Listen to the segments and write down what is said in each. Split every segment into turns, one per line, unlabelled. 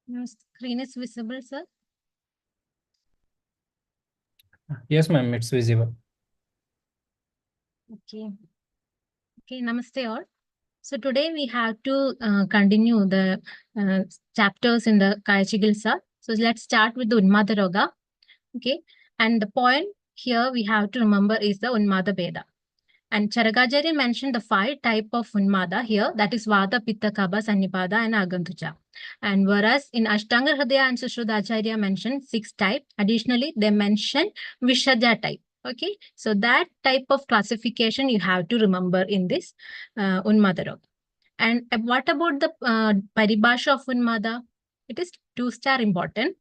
Your screen is visible, sir.
Yes, ma'am, it's visible.
Okay. Okay, namaste all. So today we have to continue the chapters in the Kaya Chikitsa. So let's start with the Unmada Roga. Okay. And the point here we have to remember is the Unmada Veda. And Charagajari mentioned the 5 type of Unmada here, that is Vata, Pitta, Kapha, Sannipada, and Agantuja. And whereas in Ashtanga Hridaya and Sushruta mentioned 6 type. Additionally, they mentioned Vishaja type. Okay, so that type of classification you have to remember in this Unmada Roga. And what about the Paribhasha of Unmada? It is 2-star important,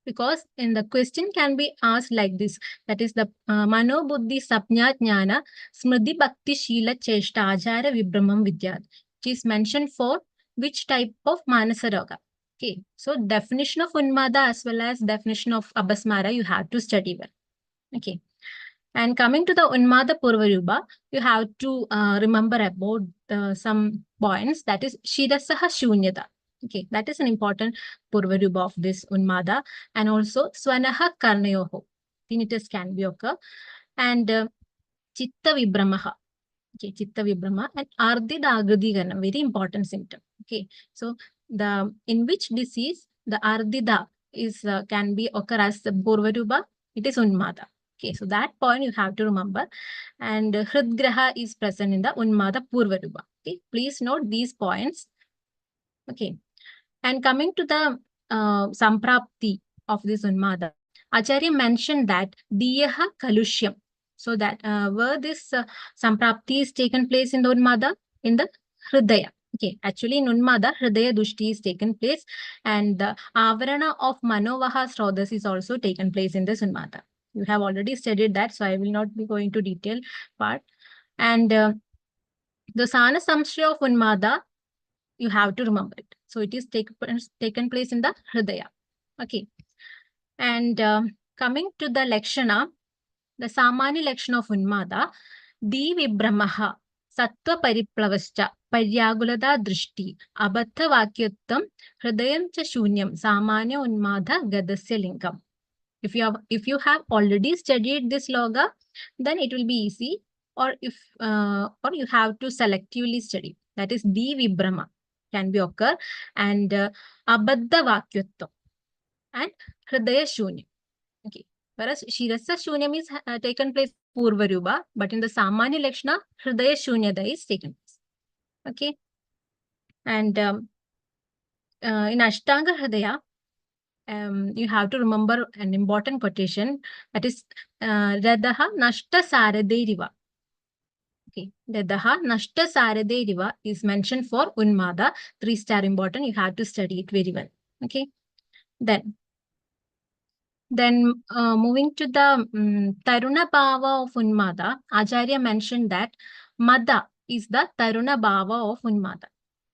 because in the question can be asked like this, that is the mano buddhi sapnya jnana smriti bhakti shila cheshta ajara vibramam vidyat, which is mentioned for which type of manasa roga. Okay, so definition of unmada as well as definition of abhasmara you have to study well. Okay, and coming to the unmada purvarupa, you have to remember about some points, that is shirasaha shunyata. Okay, that is an important purvarupa of this unmada. And also swanaha karnayoho, tinnitus can be occur. And chitta vibramaha. Okay, chitta vibrama and ardida agradigarana, very important symptom. Okay, so the in which disease the ardida is can be occur as the purvarupa, it is unmada. Okay, so that point you have to remember. And hridgraha is present in the unmada purvarupa. Okay, please note these points. Okay, and coming to the samprapti of this unmada, Acharya mentioned that diyaha kalushyam. So that where this samprapti is taken place in the unmada, in the hridaya. Okay, actually in unmada, hridaya dushti is taken place, and the avarana of manovaha srodhas is also taken place in this unmada. You have already studied that, so I will not be going to detail part. And the sana samshaya of unmada, you have to remember it. So it is taken place in the hridaya. Okay. And coming to the lakshana, the samani lakshana of unmada, divibramaha, sattva pariplavascha, paryagulada drishti, abhatha vakyuttam, hridayam cha shunyam, samanya unmada gadasya lingam. If you have already studied this loga, then it will be easy. Or or you have to selectively study. That is divibrama can be occur, and abadda vakyuttam and hridaya shunyam. Okay. Whereas shirasa shunyam is taken place purvarupa, but in the samanya lakshana, hridaya shunyada is taken place. Okay. And in Ashtanga Hridaya, you have to remember an important quotation, that is Radaha Nashta Saraderiva. Okay, Radaha Nashta Saraderiva is mentioned for Unmada, 3-star important. You have to study it very well. Okay, then moving to the Taruna Bhava of Unmada, Acharya mentioned that Mada is the Taruna Bhava of Unmada.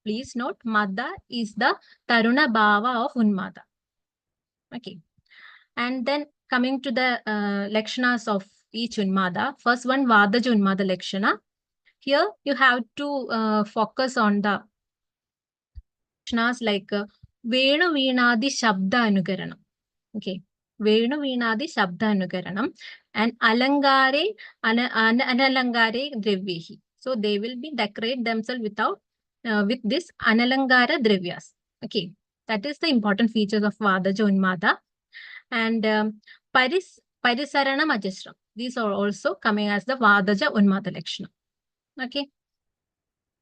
Please note, Mada is the Taruna Bhava of Unmada. Okay. And then coming to the lakshanas of each Unmada. First one, Vadaja Unmada Lakshana. Here you have to focus on the lakshanas like Venu Veenadi Shabda Anukaranam. Okay. Venu Veenadi Shabda Anukaranam and Alangare Analangare Drevyehi. So they will be decorate themselves with this Analangara Drevyas. Okay. That is the important features of Vadaja Unmada. And Parisaranam Ajasram. These are also coming as the Vadaja Unmada Lakshana. Okay.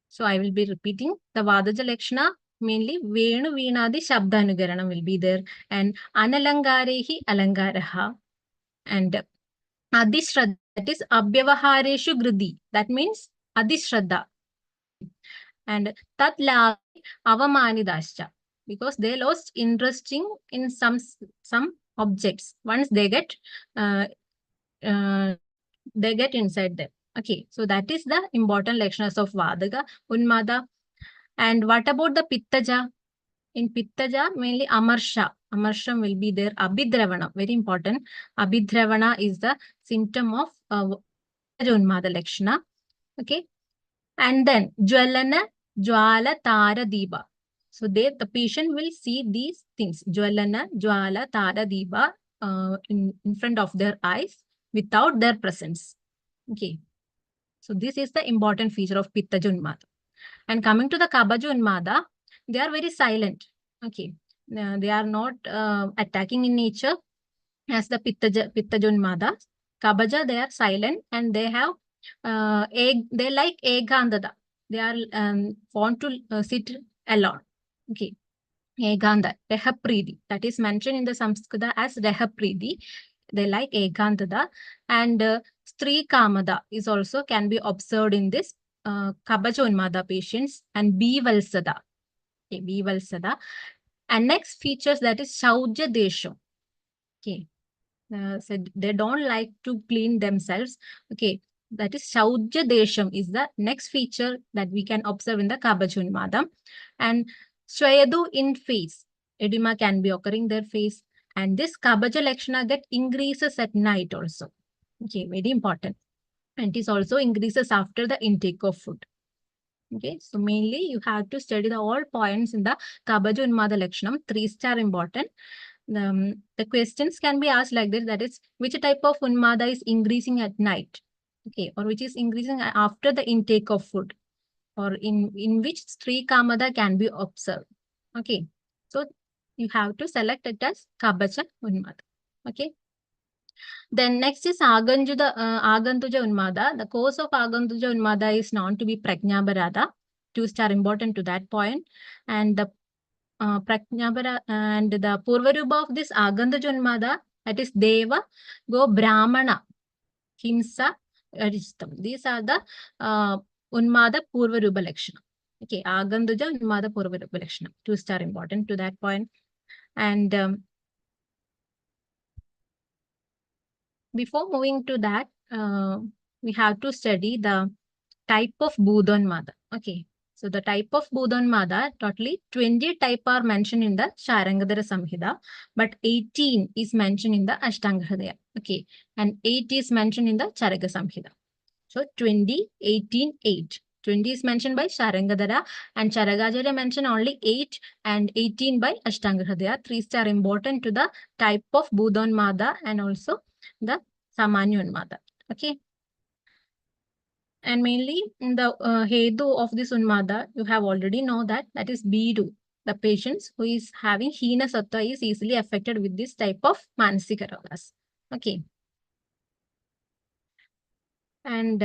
So I will be repeating the Vadaja Lakshana, mainly Venu Veenadi Shabdanugaranam will be there, and Analangarehi Alangaraha, and Adishraddha, that is Abhyavahareshu Gridi, that means Adishraddha, and Tatla Avamanidascha, because they lost interest in some objects once they get inside them. Okay, so that is the important lakshanas of Vadaga, Unmada. And what about the Pittaja? In Pittaja, mainly Amarsha. Amarsham will be there. Abhidravana, very important. Abhidravana is the symptom of Unmada lakshana. Okay. And then Jwalana, Jwala, Tara, Diba. So the patient will see these things, Jwalana, Jwala, Tara, Diva, in front of their eyes without their presence. Okay. So this is the important feature of Pittaja Unmada. And coming to the Kabaja Unmada, they are very silent. Okay. They are not attacking in nature as the Pittaja Unmada. Kabaja, they are silent and they have they like Egandada. They are want to sit alone. Okay. Eganda, Rehapridi. That is mentioned in the Samskrita as Rehapridi. They like Egandada. And Stri Kamada is also can be observed in this Kabaja Unmada patients and Bivalsada. Okay, Bivalsada. And next features that is Shauja Desham. Okay. So they don't like to clean themselves. Okay. That is Shauja Desham is the next feature that we can observe in the Kabaja Unmada. And Swayadu in face. Edema can be occurring their face. And this Kabaja Lakshana that increases at night also. Okay, very important. And it is also increases after the intake of food. Okay, so mainly you have to study the all points in the Kabaja Unmada Lakshanam, 3-star important. The questions can be asked like this, that is, which type of Unmada is increasing at night? Okay, or which is increasing after the intake of food? Or in which Sri Kamada can be observed. Okay, so you have to select it as Kabaja Unmada. Okay. Then next is Agantuja Unmada. The cause of Agantuja Unmada is known to be Prajnabharata. 2-star important to that point. And the Prajnabhara and the Purvarupa of this Agantuja Unmada, that is Deva, Go Brahmana, Himsa, Aristam. These are the Unmada Purvarupa Lakshana. Okay, Agantuja Unmada Purvarupa Lakshana. 2-star important to that point. And before moving to that, we have to study the type of Budonmada. Okay. So the type of Budonmada, totally 20 type are mentioned in the Sharangadhara Samhita, but 18 is mentioned in the Ashtanga Hridaya. Okay. And 8 is mentioned in the Charaka Samhita. So 20, 18, 8. 20 is mentioned by Sharangadhara and Charagacharya mentioned only 8 and 18 by Ashtanga Hridaya. 3-star important to the type of Budonmada and also the Samanya Unmada. Okay. And mainly in the Hedu of this Unmada, you have already know that is Bidu. The patients who is having Hina Sattva is easily affected with this type of Manasika Rogas. Okay. And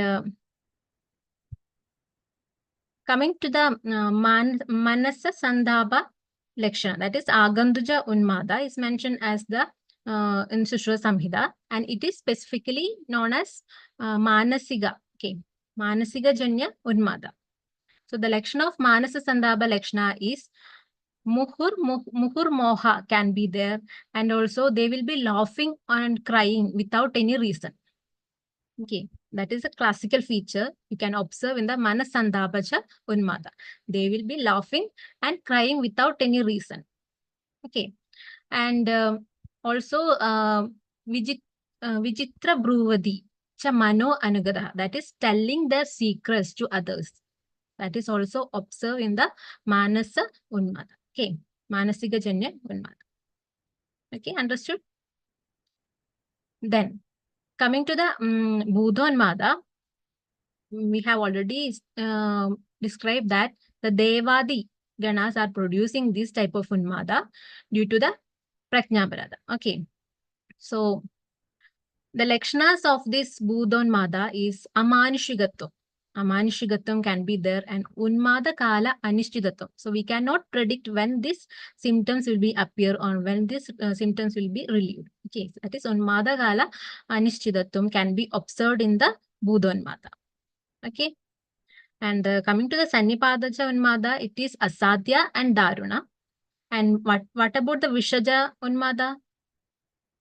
coming to the Manasa Sandhaba Lakshana, that is Agantuja Unmada is mentioned as the in Sushruta Samhita, and it is specifically known as Manasiga. Okay, Manasiga Janya Unmada. So the Lakshana of Manasa Sandhaba Lakshana is Muhur Moha can be there, and also they will be laughing and crying without any reason. Okay, that is a classical feature you can observe in the Manasandhabaja Unmada. They will be laughing and crying without any reason. Okay, and also Vijitra Bruvadi cha Mano Anugada, that is telling their secrets to others. That is also observed in the Manasa Unmada. Okay, Manasiga Janya Unmada. Okay, understood? Then coming to the Budhonmada, we have already described that the Devadi Ganas are producing this type of Unmada due to the Prajnabharata. Okay. So the Lakshanas of this Budhonmada is Amanishigatvam. Amanishigatvam can be there and Unmada Kala Anishchidatvam. So we cannot predict when these symptoms will be appear or when these symptoms will be relieved. Okay, so that is Unmada Kala Anishchidatvam can be observed in the Budhonmada. Okay. And coming to the Sannipadaja Unmada, it is Asadhya and Daruna. And what about the Vishaja Unmada?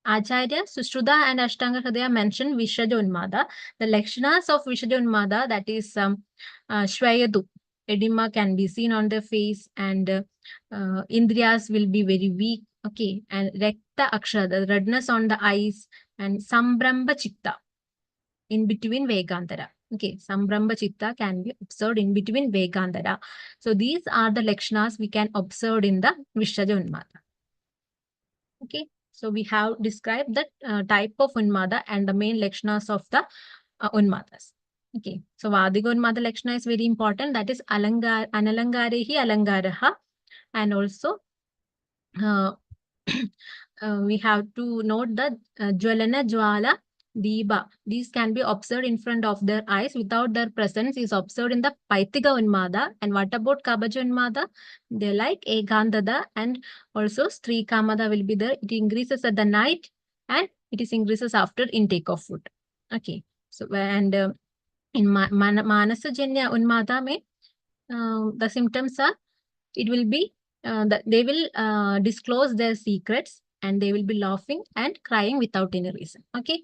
Acharya, Sushruta and Ashtanga Hridaya mention Vishaja Unmada. The Lakshanas of Vishaja Unmada, that is Shwayadu. Edema can be seen on the face and Indriyas will be very weak. Okay. And Rekta Akshara, the redness on the eyes and Sambramba Chitta in between Vegantara. Okay, Sambramba Chitta can be observed in between Vegandara. So these are the Lakshanas we can observe in the Vishaja Unmada. Okay, so we have described the type of Unmada and the main Lakshanas of the Unmadas. Okay, so Vadiga Unmada Lakshana is very important. That is Analangarehi Alangaraha. And also we have to note that Jwalana Jwala Deeba. These can be observed in front of their eyes without their presence is observed in the Paitiga Unmada. And what about Kabaja Unmada? They like Egandada and also Stri Kamada will be there. It increases at the night and it is increases after intake of food. Okay. So and in Manasajanya Unmada mein, the symptoms are it will be they will disclose their secrets and they will be laughing and crying without any reason. Okay,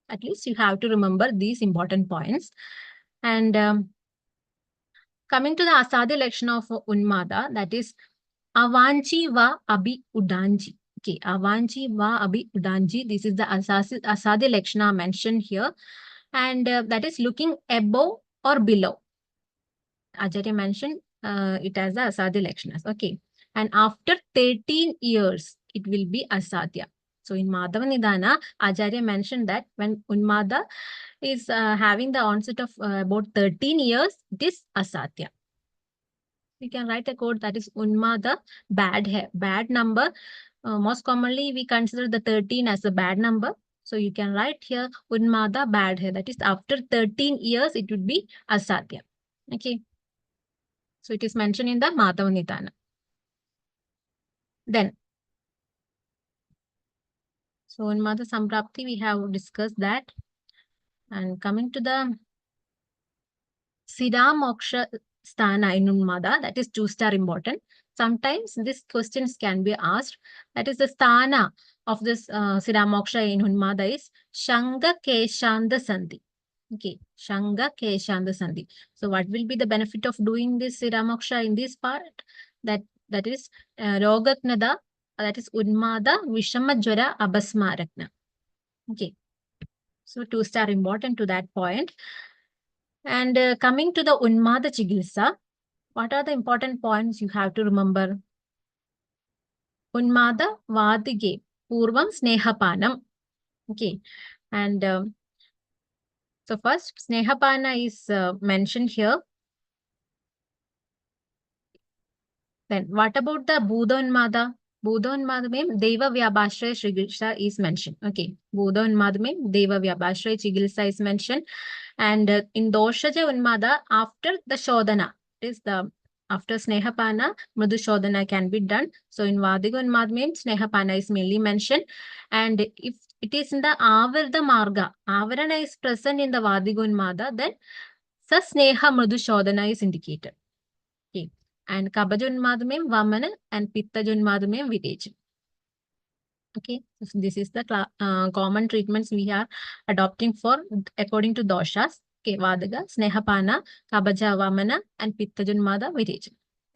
at least you have to remember these important points. And coming to the Asadhi lection of Unmada, that is Avanchi va Abhi Udanji. Okay, Avanchi va Abhi Udanji. This is the Asadhi Lakshana mentioned here. And that is looking above or below. Acharya mentioned it as the Asadhya Lakshanas. Okay. And after 13 years, it will be Asadhya. So in Madhava Nidana, Acharya mentioned that when Unmada is having the onset of about 13 years, it is Asadhya. We can write a code that is Unmada bad number. Most commonly, we consider the 13 as a bad number. So you can write here Unmada bad hai. That is after 13 years, it would be Asadhya. Okay. So it is mentioned in the Madhava Nidana. Then, so in Madhava Samprapti, we have discussed that. And coming to the Siddha Moksha Sthana in Unmada, that is 2-star important. Sometimes these questions can be asked. That is the Sthana of this Siddha Moksha in Unmada is Shanga Keshanda Sandhi. Okay, Shanga Keshanda Sandhi. So what will be the benefit of doing this Siddha Moksha in this part? That is Rogatnada, that is Unmada, Vishama Jwara, Abasmarakna. Okay, so 2-star important to that point. And coming to the Unmada Chikitsa, what are the important points you have to remember? Unmada Vadige, Purvam Snehapanam. Okay, and so first Snehapana is mentioned here. Then what about the Budonmada? Budonmada means Deva Vyabhashraya Chikitsa is mentioned. Okay, Budonmada means Deva Vyabhashraya Chikitsa is mentioned. And in Doshaja Unmada, after the Shodhana, it is the after Snehapana, Mridu Shodhana can be done. So in Vadiga Unmada means Snehapana is mainly mentioned. And if it is in the Avarda Marga, Avarana is present in the Vadiga Unmada, then Sasneha Mridu Shodhana is indicated. Okay. And Kabajunmada means Vamana and Pittajunmada means Vitej. Okay, so this is the common treatments we are adopting for according to doshas. Okay, Vadaga, Snehapana, Kabaja Vamana, and Pittajunmada Vitej.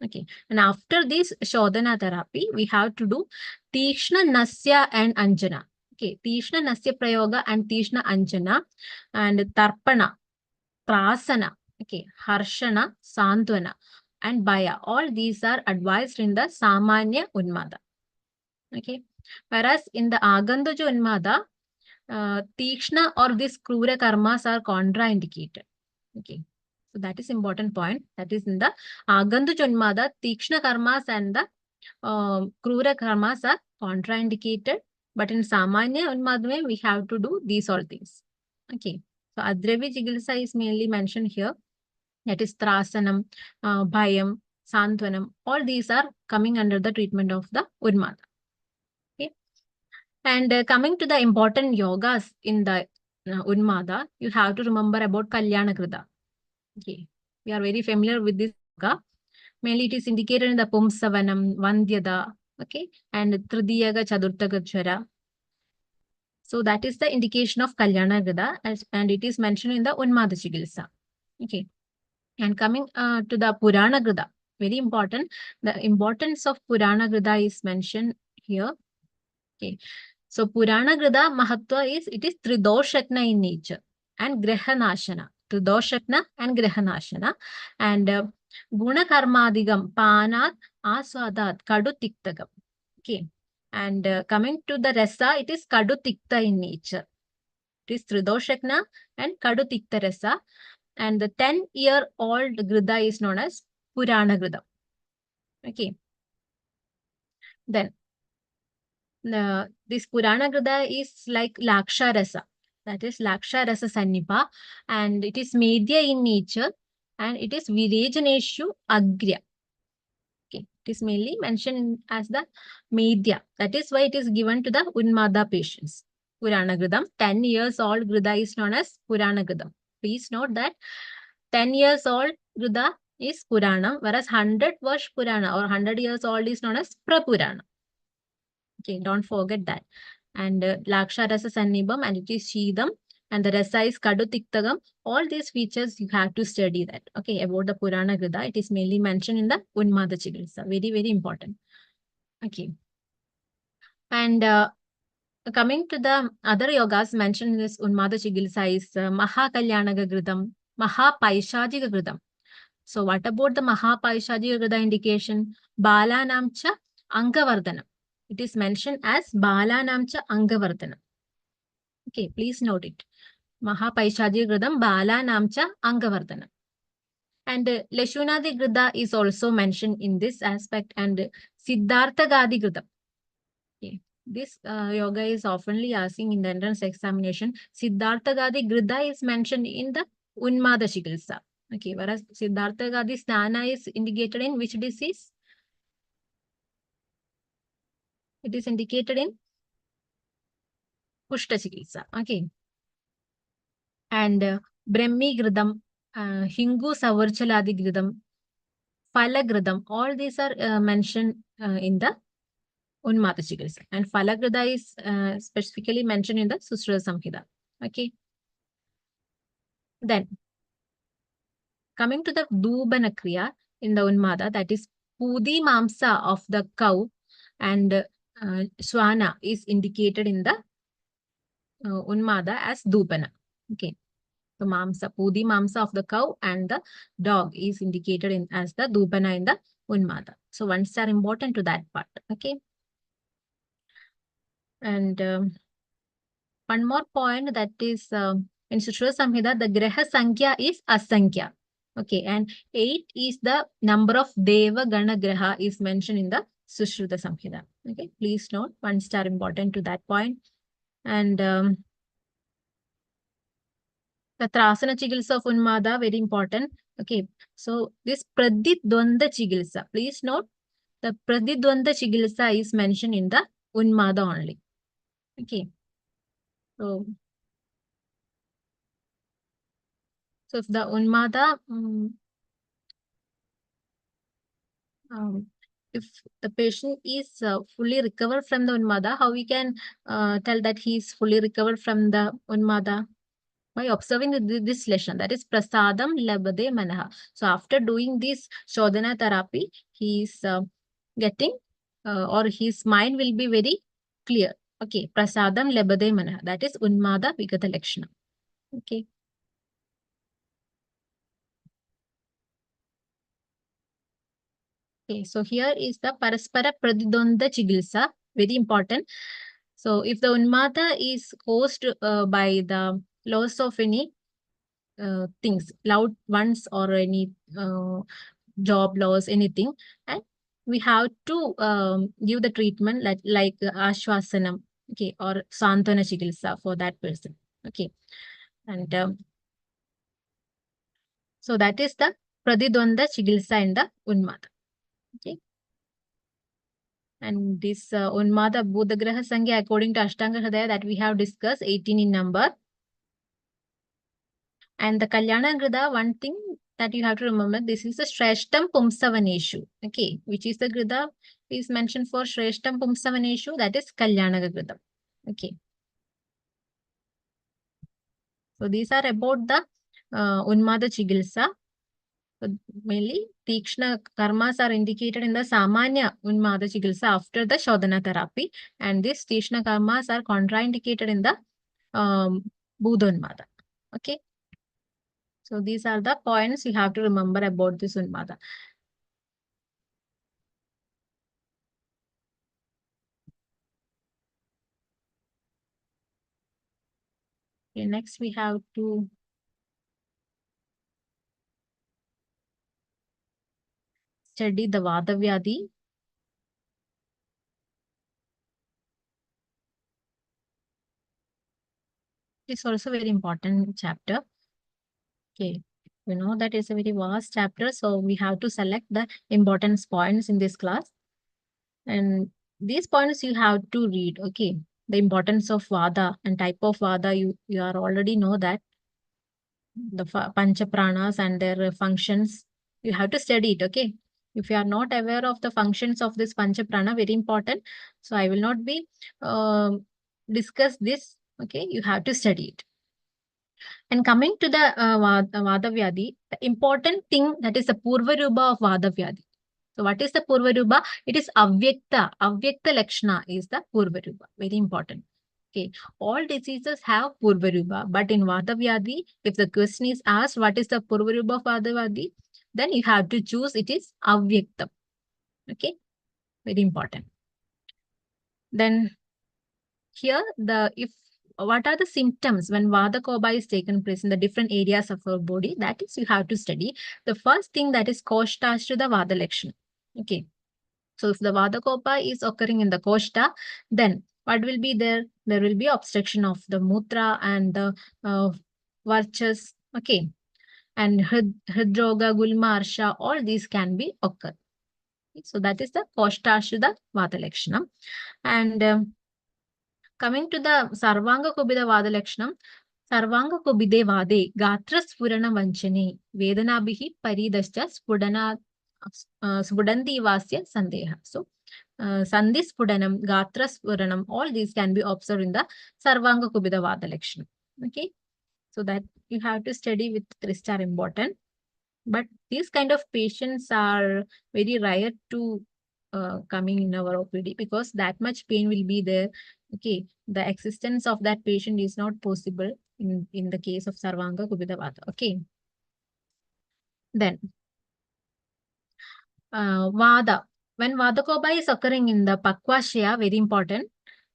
Okay, and after this Shodhana therapy, we have to do Tishna Nasya and Anjana. Okay, Tishna Nasya Prayoga and Tishna Anjana and Tarpana, Prasana, okay, Harshana, Santwana, and Baya. All these are advised in the Samanya Unmada. Okay. Whereas in the Agandaja Unmada, Tikshna or these Krura karmas are contraindicated. Okay. So that is important point. That is in the Agandaja Unmada, Tikshna karmas and the Krura karmas are contraindicated. But in Samanya Unmada, we have to do these all things. Okay. So Adrevi Chikitsa is mainly mentioned here. That is Trasanam, Bhayam, Santwanam. All these are coming under the treatment of the Unmada. Okay. And coming to the important yogas in the Unmada, you have to remember about Kalyana Krita. Okay. We are very familiar with this yoga. Mainly it is indicated in the Pumsavanam, Vandyada, okay, and Tridiyaga Chadurtagachara. So that is the indication of Kalyana Krita, and it is mentioned in the Unmada Chikitsa. Okay. And coming to the Purana Krita, very important. The importance of Purana Krita is mentioned here. Okay. So Purana Krita Mahatva is, it is Tridoshatna in nature and Graha Nashana. Tridoshakna and Grahanashana. And Gunakarmadigam, Panat, Aswadat, Kadutiktakam. Okay. And coming to the Rasa, it is Kadutikta in nature. It is Tridoshakna and Kadutikta Rasa. And the 10-year-old Grida is known as Purana Grida. Okay. Then this Purana Grida is like Laksha Rasa. That is Laksha Rasa Sannipa. And it is Medhya in nature. And it is Virejaneshu Agriya. Okay. It is mainly mentioned as the Medhya. That is why it is given to the Unmada patients. Purana Gridam. 10 years old Grida is known as Purana Gridam. Please note that 10 years old Grida is Purana, whereas 100 Varsh Purana or 100 years old is known as Prapurana. Okay, don't forget that. And Laksha Rasa Sannibam, and it is Shidam, and the Rasa is Kadutikthagam. All these features you have to study that. Okay, about the Purana Grida, it is mainly mentioned in the Unmada Chikitsa. Very, very important. Okay. And coming to the other yogas mentioned in this Unmada Chikitsa is Mahakalyanaga Gridam, Mahapaishajiga Gridam. So what about the Mahapaishajiga Grida indication? Balanamcha Angavardhanam. It is mentioned as Balanamcha Angavardhanam. Okay, please note it. Mahapaishajiga Gridam Balanamcha Angavardhanam. And Leshunadi Grida is also mentioned in this aspect, and Siddhartha Gadi Gridam. Okay. This yoga is oftenly asking in the entrance examination. Siddhartha Gadi Grida is mentioned in the Unmada Chikitsa. Okay, whereas Siddhartha Gadi Snana is indicated in which disease? It is indicated in Kushta Chikitsa. Okay. And Brahmi Gridam, Hingu Savarchaladi Gridam, Falagridam, all these are mentioned in the Unmata Chikitsa. And Falagrida is specifically mentioned in the Susruta Samhita. Okay. Then, coming to the Dubana Kriya in the Unmada, that is Pudi Mamsa of the cow and Swana is indicated in the Unmada as Dubana. Okay. The Mamsa, Pudi Mamsa of the cow and the dog is indicated in as the Dubana in the Unmada. So ones are important to that part. Okay. And one more point, that is in Sushruta Samhita, the Graha Sankhya is Asankhya. Okay, and 8 is the number of Deva Gana Graha is mentioned in the Sushruta Samhita. Okay, please note, one star important to that point. And the Trasana Chikitsa of Unmada, very important. Okay, so this Pradidwanda Chikitsa, please note, the Pradidwanda Chikitsa is mentioned in the Unmada only. Okay. So if the Unmada, if the patient is fully recovered from the Unmada, how we can tell that he is fully recovered from the Unmada? By observing this lesson, that is Prasadam Labade Manaha. So after doing this Shodhana therapy, he is getting or his mind will be very clear. Okay, Prasadam Labade Manaha. That is Unmada Vigata Lakshana. Okay. Okay, so here is the Paraspara Pradidonda Chikitsa, very important. So if the Unmada is caused by the loss of any things, loved ones or any job loss, anything, and we have to give the treatment like Ashwasanam, okay, or Santana Chikitsa for that person. Okay, and so that is the Pradidonda Chikitsa in the Unmada. Okay. And this Unmada Buddhagraha Sankhya according to Ashtanga Hridaya that we have discussed, 18 in number. And the Kalyana Grida, one thing that you have to remember, this is the Shreshtam Pumsavaneshu. Okay, which is the Grida is mentioned for Shreshtam Pumsavaneshu, that is Kalyana Grida. Okay. So these are about the Unmada Chikitsa. So mainly, Tikshna karmas are indicated in the Samanya Unmada Chikitsa after the Shodhana therapy. And these Tikshna karmas are contraindicated in the Buddha Unmada. Okay. So these are the points you have to remember about this Unmada. Okay, next we have to study the Vadavyadi. It's also very important chapter. Okay, we know that it's a very vast chapter, so we have to select the important points in this class. And these points you have to read, okay? The importance of Vada and type of Vada, you are already know that. The Pancha Pranas and their functions, you have to study it, okay? If you are not aware of the functions of this Pancha Prana, very important. So I will not be discuss this, okay? You have to study it. And coming to the Vadavyadi, the important thing that is the Purva Rupa of Vadavyadi. So what is the Purva Rupa? It is Avyakta. Avyakta Lakshana is the Purva Rupa. Very important. Okay. All diseases have Purva Rupa, but in Vadavyadi, if the question is asked what is the Purva Rupa of Vadavyadi, then you have to choose it is Avyakta. Okay. Very important. Then here if what are the symptoms when Vada Koba is taken place in the different areas of our body, that is you have to study. The first thing that is Koshtashrita Vada Lakshana. Okay. So if the Vada Kopa is occurring in the Koshta, then what will be there? There will be obstruction of the Mutra and the Varchas. Okay. And Hridroga, Gulma, Arsha, all these can be occur. So that is the Koshtashrita Vada Lakshana. And coming to the Sarvanga Kubida Vada Lakshanam, Sarvanga Kubide Vade, Gatra Spurana Vanchane, Vedanabihi Paridascha Spudana Spudanti Vasya Sandeha. So, Sandhi Spudanam, Gatra Spuranam, all these can be observed in the Sarvanga Kubida Vada Lakshanam. Okay, so that you have to study with 3-star important. But these kind of patients are very rare to coming in our OPD because that much pain will be there. Okay, the existence of that patient is not possible in the case of Sarvanga Kubidavada. Okay, then Vada. When Vada Koba is occurring in the Pakwashya, very important.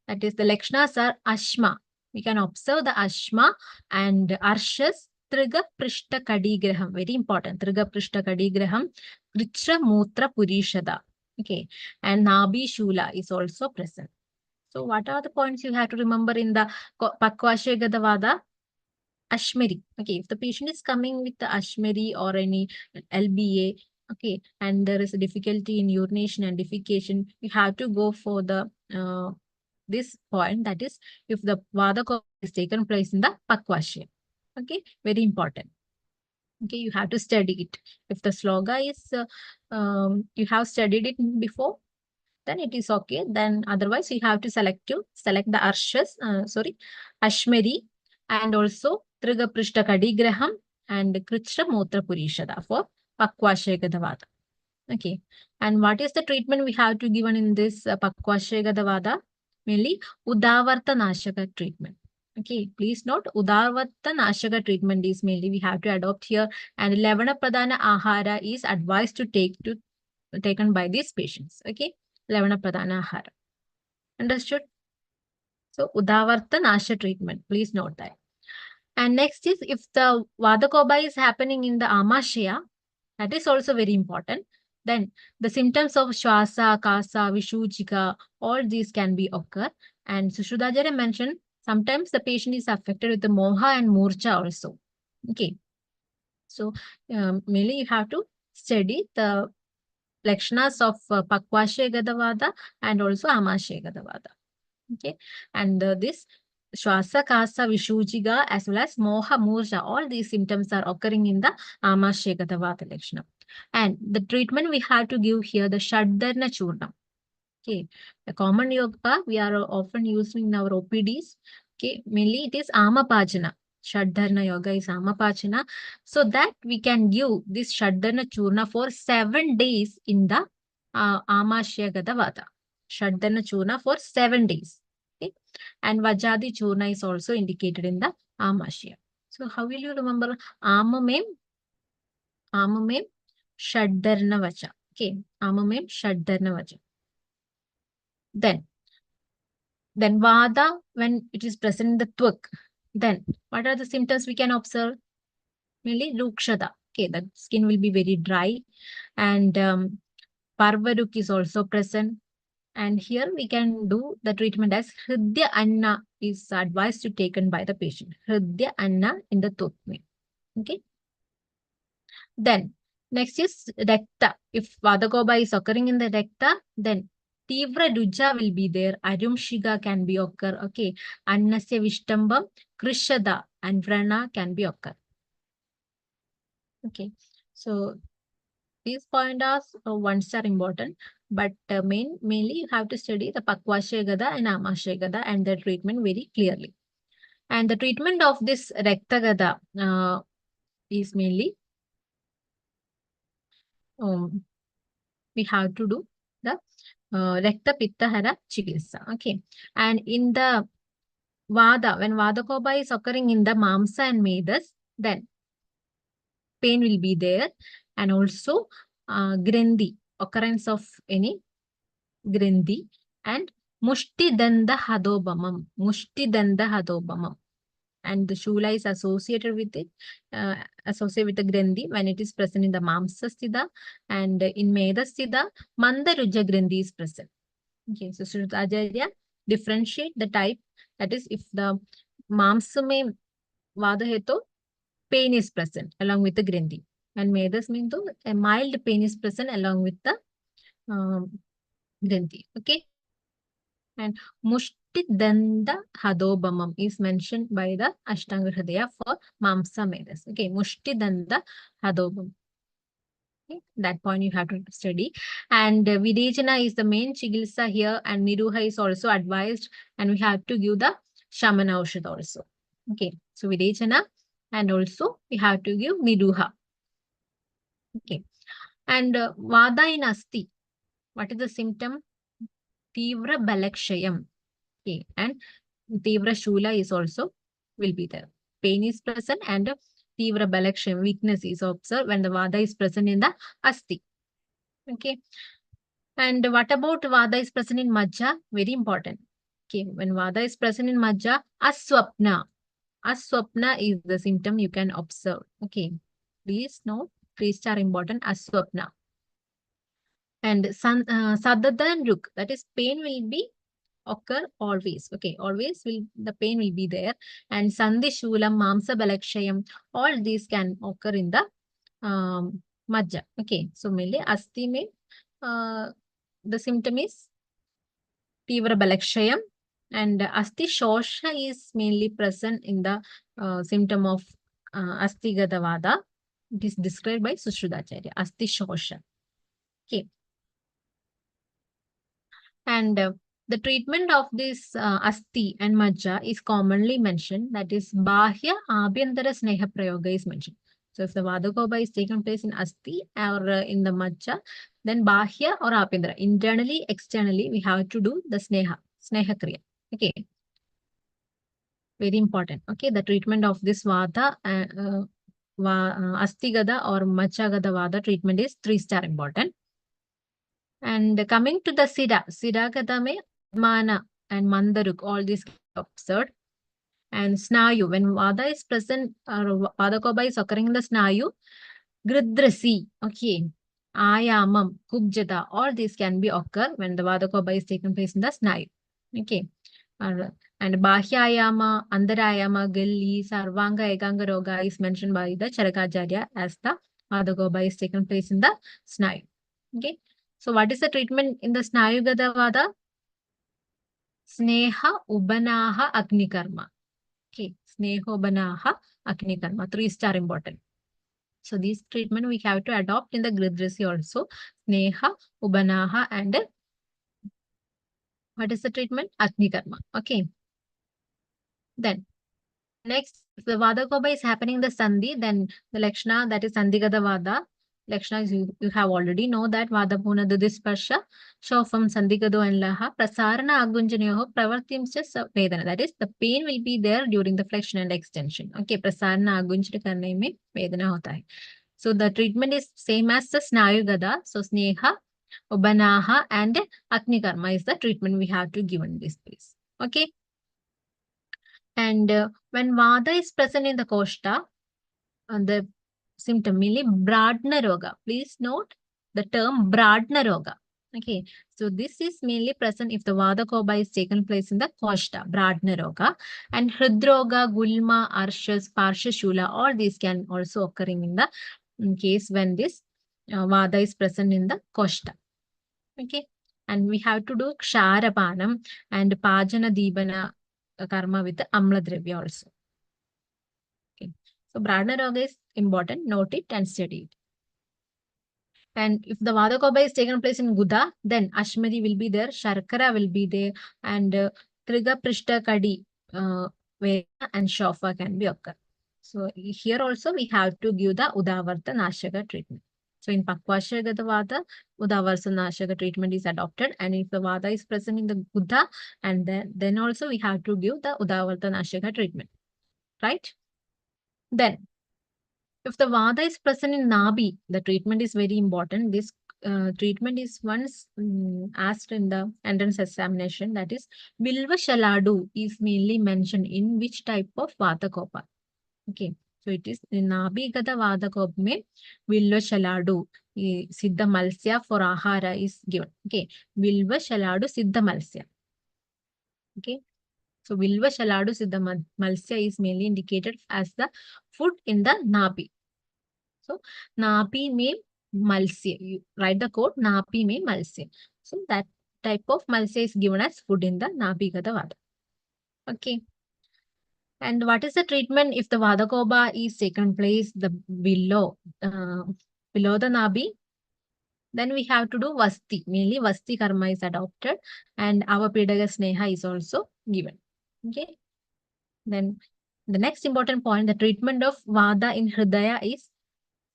That is the Lakshanas are Ashma. We can observe the Ashma and Arshas, Triga Prishta Kadigraham. Very important. Triga Prishta Kadigraham, Kritra Mutra Purishada. Okay. And Nabi Shula is also present. So what are the points you have to remember in the Pakwashya Gadavada? Ashmeri. Okay. If the patient is coming with the Ashmeri or any LBA, okay, and there is a difficulty in urination and defecation, you have to go for the this point, that is if the Vada Kopa is taken place in the Pakwashya. Okay, very important. Okay, you have to study it. If the shloka is, you have studied it before, then it is okay. Then otherwise you have to select the Arshas, Ashmeri and also Triga Prishta Kadigraham and Krishna Motra Purishada for Pakwashya Gadavada. Okay, and what is the treatment we have to given in this Pakwashya Gadavada? Mainly Udavarta Nashaka treatment. Okay, please note Udavarta Nashaka treatment is mainly we have to adopt here, and Lavana Pradhana Ahara is advised to taken by these patients. Okay, Lavana Pradhana Ahara. Understood? So Udavarta Nasha treatment, please note that. And next is if the Vada Koba is happening in the Amashya, that is also very important. Then the symptoms of Shwasa, Kasa, Vishuchika, all these can be occur. And Sushrutajare mentioned sometimes the patient is affected with the Moha and Murcha also. Okay. So mainly you have to study the Lakshanas of Pakwashya Gadavada and also Amashya Gadavada. Okay. And this Shwasa, Kasa, Vishujiga as well as Moha, Murja, all these symptoms are occurring in the Amashya Gadavada Lakshana. And the treatment we have to give here, the Shaddarna Churna. Okay, the common yoga we are often using in our OPDs. Okay, mainly it is Amapachana. Shaddarna yoga is Amapachana. So that we can give this Shaddarna Churna for 7 days in the Amashya Gadavada. Shaddarna Churna for 7 days. Okay, and Vajadi Churna is also indicated in the Amashya. So how will you remember? Amamem Shaddarna Vacha. Okay, Amamem Shaddarna Vacha. Then Vada, when it is present in the Twak, then what are the symptoms we can observe? Mainly Rukshada. Okay, the skin will be very dry, and Parvaruk is also present. And here we can do the treatment as Hridya Anna is advised to taken by the patient. Hridya Anna in the Twak. Okay. Then next is Rekta. If Vadakoba is occurring in the Rekta, then Tivra Ruja will be there. Arumshiga can be occur. Okay. Annasya Vishtambam, Krishada and Vrana can be occur. Okay. So these pointers ones are important, but mainly you have to study the Pakvashya Gada and Amashya Gada and the treatment very clearly. And the treatment of this Rekta Gada is mainly we have to do the Rekta Pitta Hara Chikitsa. Okay. And in the Vada, when Vadakoba is occurring in the Mamsa and Medas, then pain will be there. And also Grandi, occurrence of any Grandi, and Mushti Danda Hadobamam. Mushti Danda Hadobamam. And the Shula is associated with it, associated with the Grandi when it is present in the Mamsa Siddha, and in Meda Siddha, Mandaruja Grandi is present. Okay, so Shrutajarya differentiate the type, that is, if the Mamsa mein Vada hai to pain is present along with the Grandi, and Medas mean to a mild pain is present along with the Grandi. Okay. And Mushti Danda Hadobamam is mentioned by the Ashtanga Hridaya for Mamsa Medas. Okay, Mushti Danda Hadobam. Okay, that point you have to study. And Videjana is the main Chikitsa here, and Niruha is also advised, and we have to give the Shamana Aushad also. Okay, so Videjana, and also we have to give Niruha. Okay, and Vada in Asti. What is the symptom? Tivra Balakshayam. Okay, and Tivra Shula is also will be there. Pain is present and Tivra Balakshayam, weakness is observed when the Vada is present in the Asti. Okay. And what about Vada is present in Majja? Very important. Okay, when Vada is present in Majja, Aswapna. Aswapna is the symptom you can observe. Okay, please note, these are important. Aswapna. And Sadada and Ruk, that is pain will be occur always. Okay, always will the pain will be there. And Sandhi Shulam, Mamsa Balakshayam, all these can occur in the Majja. Okay, so mainly Asti mein the symptom is Tivra Balakshayam, and Asti Shosha is mainly present in the symptom of Asti Gadavada. It is described by Sushrudacharya, Asti Shosha. Okay. And the treatment of this Asti and Majja is commonly mentioned, that is Bahya Abhyantara Sneha Prayoga is mentioned. So if the Vadakoba is taken place in Asti or in the Majja, then Bahya or Abhyantara, internally, externally, we have to do the Sneha Kriya. Okay. Very important. Okay, the treatment of this Vada, Asti Gada or Majja Gada Vada treatment is 3-star important. And coming to the Sida Gada mein Mana and Mandaruk, all these observed. And Snayu, when Vada is present, or Vadakoba is occurring in the Snayu, Gridrasi, okay, Ayamam, Kubjata, all these can be occur when the Vadakoba is taken place in the Snayu. Okay. And Bahyayama, Andarayama, Gilli, Sarvanga, Ekanga Roga is mentioned by the Charakajarya as the Vadakoba is taken place in the Snayu. Okay. So what is the treatment in the Snayu Gada Vada? Sneha Ubanaha Agnikarma. Okay, Sneha Ubanaha Agnikarma, 3-star important. So this treatment we have to adopt in the Gridrasi also. Sneha Ubanaha and what is the treatment? Agnikarma. Okay. Then next, if the Vadakoba is happening in the Sandhi, then the Lakshana, that is Sandhigada Vada, Lakshanas, you have already know that Vadapuna Dudisparsha, Shofam Sandikado and Laha, Prasarana Agunjanyoho, Pravartimcha Vedana. That is, the pain will be there during the flexion and extension. Okay, Prasarana Agunjana karne mein Vedana hota hai. So the treatment is same as the Snayu Gada. So Sneha, Ubanaha and Agni Karma is the treatment we have to give in this place. Okay. And when Vada is present in the Koshta, the symptom mainly Bradna Roga. Please note the term Bradna Roga. Okay, so this is mainly present if the Vada Koba is taken place in the Koshta, Bradna Roga, and Hridroga, Gulma, Arshas, Parsha Shula, all these can also occurring in the case when this Vada is present in the Koshta. Okay, and we have to do Ksharapanam and Pajana Dibana karma with the Amla Dravya also. Okay. So Bradner Roga is important. Note it and study it. And if the Vadakoba is taken place in Guda, then Ashmari will be there, Sharkara will be there, and Kriga Prishta Kadi Veda and Shofa can be occur. So here also we have to give the Udavarta Nashaka treatment. So in Pakvashagata Vada, Udavarta Nashaka treatment is adopted. And if the Vada is present in the Guda, and then also we have to give the Udavarta Nashaka treatment. Right? Then if the Vada is present in Nabi, the treatment is very important. This treatment is once asked in the entrance examination. That is, Bilva Shaladu is mainly mentioned in which type of Vata Kopa. Okay, so it is in Nabi Gata Vata Kopa mein Bilva Shaladu. Siddha Malsya for Ahara is given. Okay, Bilva Shaladu Siddha Malsya. Okay. So Vilva Shaladu Siddha Malsya is mainly indicated as the food in the Nabi. So Napi mein Malsya. You write the code Napi mein Malsya. So that type of Malsya is given as food in the Napi Gata Vada. Okay. And what is the treatment if the Vada Koba is taken place below the Nabi? Then we have to do Vasti. Mainly Vasti Karma is adopted and our Pedaga Sneha is also given. Okay. Then the next important point, the treatment of Vada in Hridaya is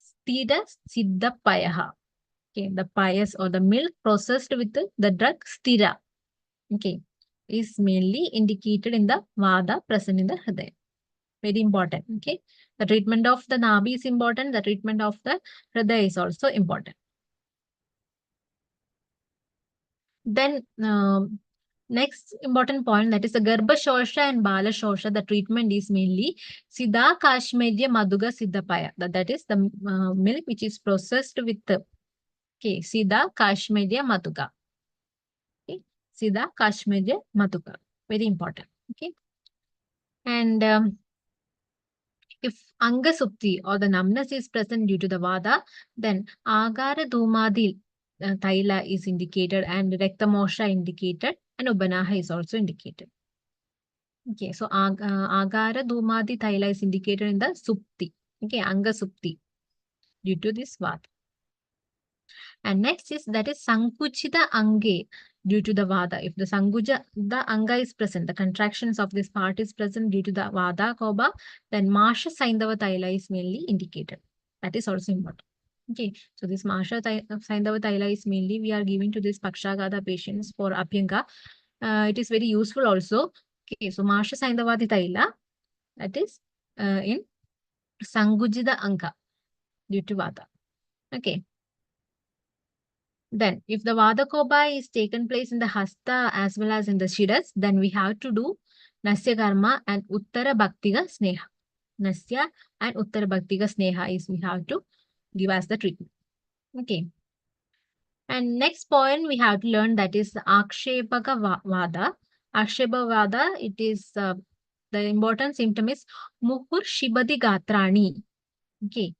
Stira Siddha Payaha. Okay, the payas or the milk processed with the drug Stira. Okay, is mainly indicated in the Vada present in the Hridaya. Very important. Okay, the treatment of the Nabi is important. The treatment of the Hridaya is also important. Then next important point, that is the Garbha Shosha and Bala Shosha. The treatment is mainly Siddha Kashmedia Maduga Siddhapaya. That is the milk which is processed with okay, Siddha Kashmedia Maduga. Okay, Siddha Kashmedia Maduga. Very important. Okay, and if Anga Supti or the numbness is present due to the Vada, then Agara Dhumadil Thaila is indicated and Rektamosha indicated and Ubanaha is also indicated. Okay, so Agara Dhumadi Thaila is indicated in the Supti. Okay, Anga Supti due to this Vata. And next is that is Sankuchita Ange due to the Vada. If the Anga is present, the contractions of this part is present due to the Vada Koba, then Masha Saindava Thaila is mainly indicated. That is also important. Okay, so this Masha Saindava Thaila is mainly we are giving to this Pakshagada patients for Abhyanga. It is very useful also. Okay, so Masha Saindavati Thaila, that is in Sangujida Anga due to Vada. Okay. Then, if the Vada Koba is taken place in the Hasta as well as in the Shiras, then we have to do Nasya Karma and Uttara Bhaktiga Sneha. Nasya and Uttara Bhaktiga Sneha is we have to give as the treatment. Okay. And next point we have to learn, that is the Akshepaka Vada. Akshepaka Vada, it is the important symptom is Muhur Shibadi Gatrani. Okay.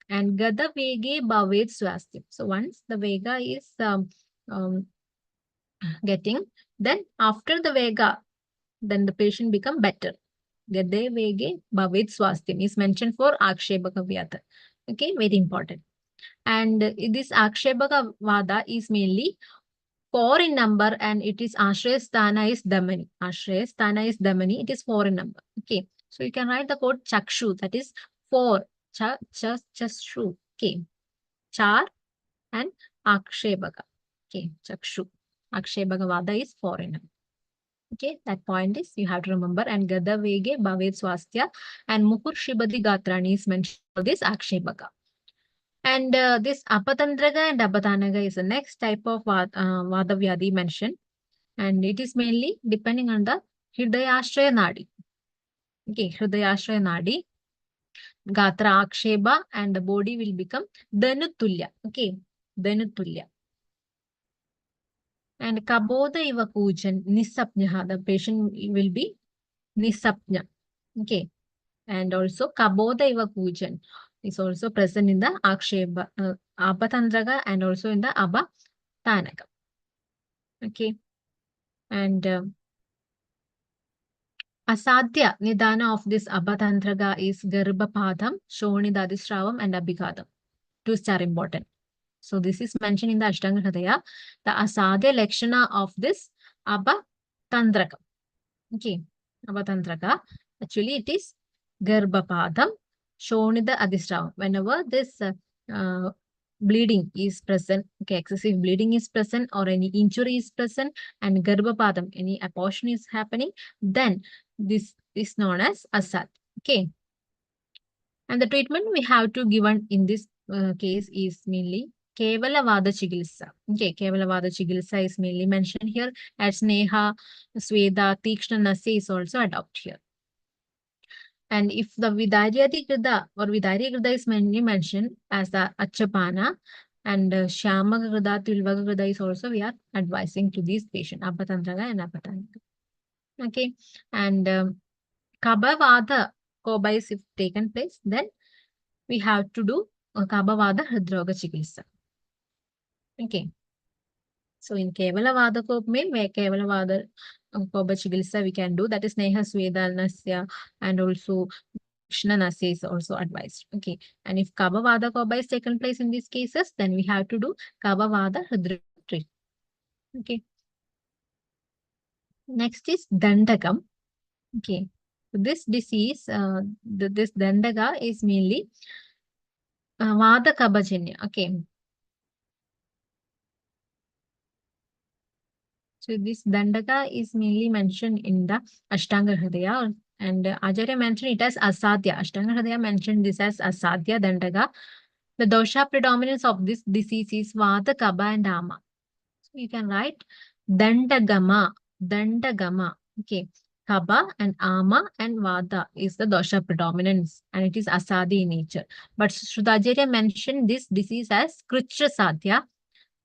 And Gada Vege Bhavet Swasthya. So once the Vega is getting, then after the Vega, then the patient become better. Gade Vege Bhavet Swasthya is mentioned for Akshepaka Vyata. Okay, very important. And this Akshepaka Vada is mainly 4 in number and it is Ashrayasthana is Damani. Ashrayasthana is Damani. It is 4 in number. Okay. So you can write the code Chakshu. That is 4. Chashu. Okay. Char and Akshebhaga. Okay, Chakshu. Akshebhaga Vada is foreigner. Okay, that point is you have to remember. And Gada Vege Bhavet Swastya and Mukur Shibadi Gatrani is mentioned for this Akshebhaga. And this Apatantraga and Apatanaga is the next type of Vada Vyadi mentioned. And it is mainly depending on the Hridayashraya Nadi. Okay, Hridayashraya Nadi, Gatra Aksheba, and the body will become Dhanutulya. Okay, Dhanutulya. And Kaboda Iva Kujan, Nisapnya, the patient will be Nisapnya. Okay, and also Kaboda Iva Kujan is also present in the Aksheba, Apatandraga, and also in the Abatanaka. Okay, and Asadhya Nidana of this Abatantraga is Garbhapadam, Shonidadisravam, and Abhigadam. Two are important. So this is mentioned in the Ashtanga Hridaya. The Asadhya Lakshana of this Abatantraka. Okay, Abatantraka. Actually, it is Garbhapadam, Shonida Adhisravam. Whenever this bleeding is present, okay, excessive bleeding is present, or any injury is present, and Garbhapadam, any abortion is happening, then this is known as Asad. Okay. And the treatment we have to given in this case is mainly Kevala Vada Chikitsa. Okay, Kevala Vada Chikitsa is mainly mentioned here, as Neha, Sweda, Tikshna Nasi is also adopted here. And if the Vidaryati Krida or Vidari Krida is mainly mentioned as the Achapana, and Shyama Krida, Tilvaga Krida is also we are advising to these patients, Apatantraga and Apatanika. Okay, and Kabavada Koba is if taken place, then we have to do Kabavada Hridroga Chikitsa. Okay. So in Kevala Vada Kop mein, where Kevala Vada Koba Chikitsa we can do, that is Neha Sweda Nasya, and also Krishna Nasya is also advised. Okay. And if Kabavada Koba is taken place in these cases, then we have to do Kabavada Hridroga treatment. Okay. Next is Dandakam. Okay. So this disease, this Dandaga is mainly Vada Kabajanya. Okay. So this Dandaka is mainly mentioned in the Ashtanga Hridaya, and Acharya mentioned it as Asadhya. Ashtanga Hridaya mentioned this as Asadhya Dandaka. The dosha predominance of this disease is Vata, Kaba, and Ama. So you can write Dandagama, Dandagama. Okay. Kaba and Ama and Vata is the dosha predominance, and it is Asadi in nature. But Shrudacharya mentioned this disease as Kritra Sadhya.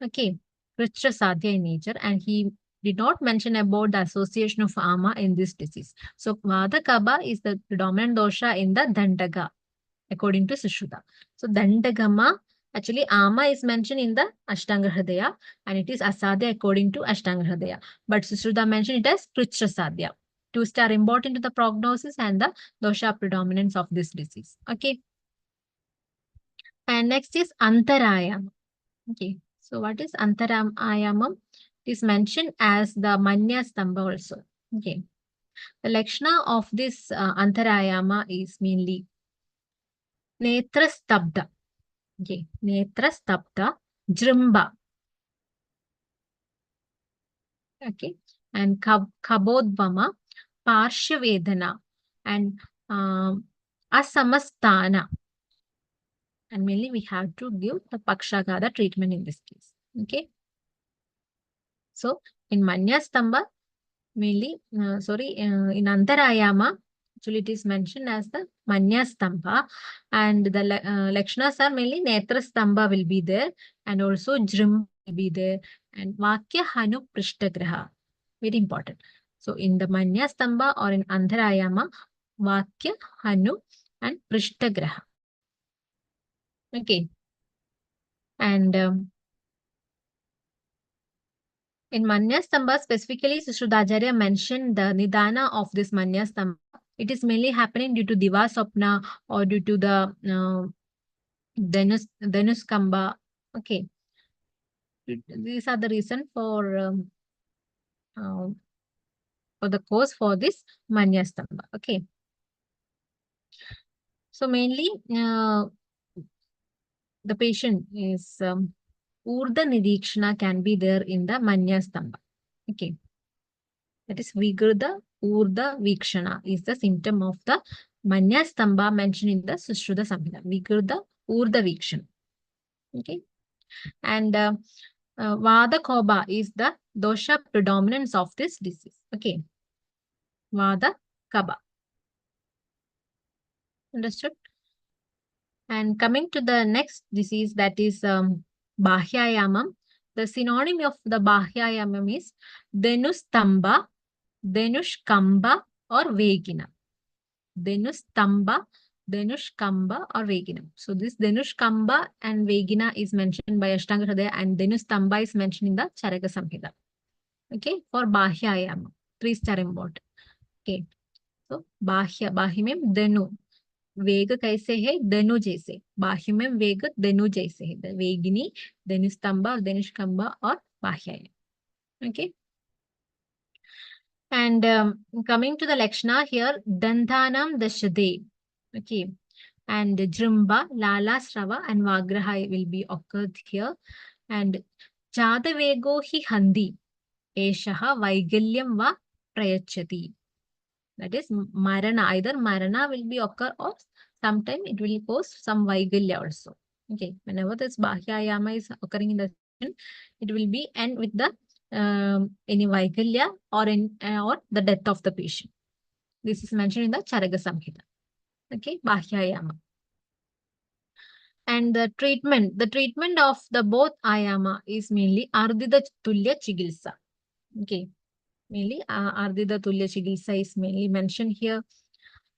Okay. Kritra Sadhya in nature, and he did not mention about the association of Ama in this disease. So Vada Kaba is the predominant dosha in the Dandaga, according to Sushruta. So Dandagama, actually Ama is mentioned in the Ashtanga Hridaya, and it is Asadhya according to Ashtanga Hridaya. But Sushruta mentioned it as Kritra Sadhya. Two are important to the prognosis and the dosha predominance of this disease. Okay. And next is Antarayama. Okay. So what is Antarayamam? It is mentioned as the Manya Stamba also. Okay. The Lakshana of this Antarayama is mainly Netra Stabda. Okay. Netra Stabda, Jrimba. Okay. And Kabodvama, Parsha Vedana, and Asamastana. And mainly we have to give the Pakshagada treatment in this case. Okay. So in Manya Stamba, mainly, in Antarayama, actually it is mentioned as the Manya Stamba, and the Lakshanas are mainly Netra Stamba will be there, and also Jrim will be there, and Vakya Hanu Prishthagraha. Very important. So in the Manya Stamba or in Antarayama, Vakya, Hanu, and Prishthagraha. Okay. And in Manya Stamba, specifically, Sushrudacharya mentioned the Nidana of this Manya Stamba. It is mainly happening due to Diva Sopna or due to the Dhanuskamba. Okay. These are the reason for the cause for this Manya Stamba. Okay. So mainly, the patient is Urdha Nidikshana can be there in the Manya Stamba. Okay. That is Vigrudha Urdha Vikshana is the symptom of the Manya Stamba mentioned in the Sushruta Samhita. Vigrudha Urdha Vikshana. Okay. And Vada Koba is the dosha predominance of this disease. Okay. Vada Kaba. Understood? And coming to the next disease, that is Bahyayamam. The synonym of the Bahyayamam is Dhenustamba, Dhenushkamba, or Vegina. Dhenustamba, Dhenushkamba, or Vegina. So this Dhenushkamba and Vegina is mentioned by Ashtanga Hridaya, and Dhenustamba is mentioned in the Charaka Samhita. Okay, for Bahyayamam. 3 star important. Okay, so Bahya means Dhenu. वेग कैसे है धनु जैसे बाह्य में वेग धनु जैसे है वेगिनी धनुस्तंभ धनुष्कंभ और बाह्य okay and coming to the lakshana here dandhanam dashade okay and jrimba lala srava and vagraha will be occurred here and chadavego hi handi eshaha vaigalyam va prayachati. That is marana. Either marana will be occur or sometime it will cause some vaigalya also. Okay, whenever this bahyayama is occurring in the session, it will be end with the any vaigalya or or the death of the patient. This is mentioned in the Charaga Samhita. Okay, bahyayama. And the treatment of the both ayama is mainly ardida tulya chigilsa. Okay, mainly ardida tulya chigilsa is mainly mentioned here.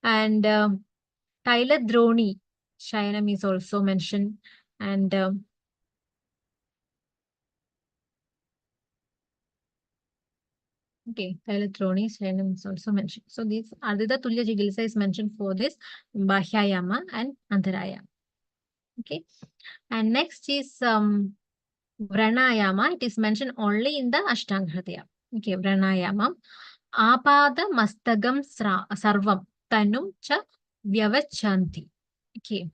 And Tyladroni Shayanam is also mentioned. And okay, Tyladroni Shayanam is also mentioned. So these Ardita Tulya Chigilsa is mentioned for this Bahyayama and Antarayama. Okay. And next is Vranayama. It is mentioned only in the Ashtanga Hridaya. Okay, Vranayama. Apada Mastagam Sarvam Tanum Cha Vyavachanti. Okay.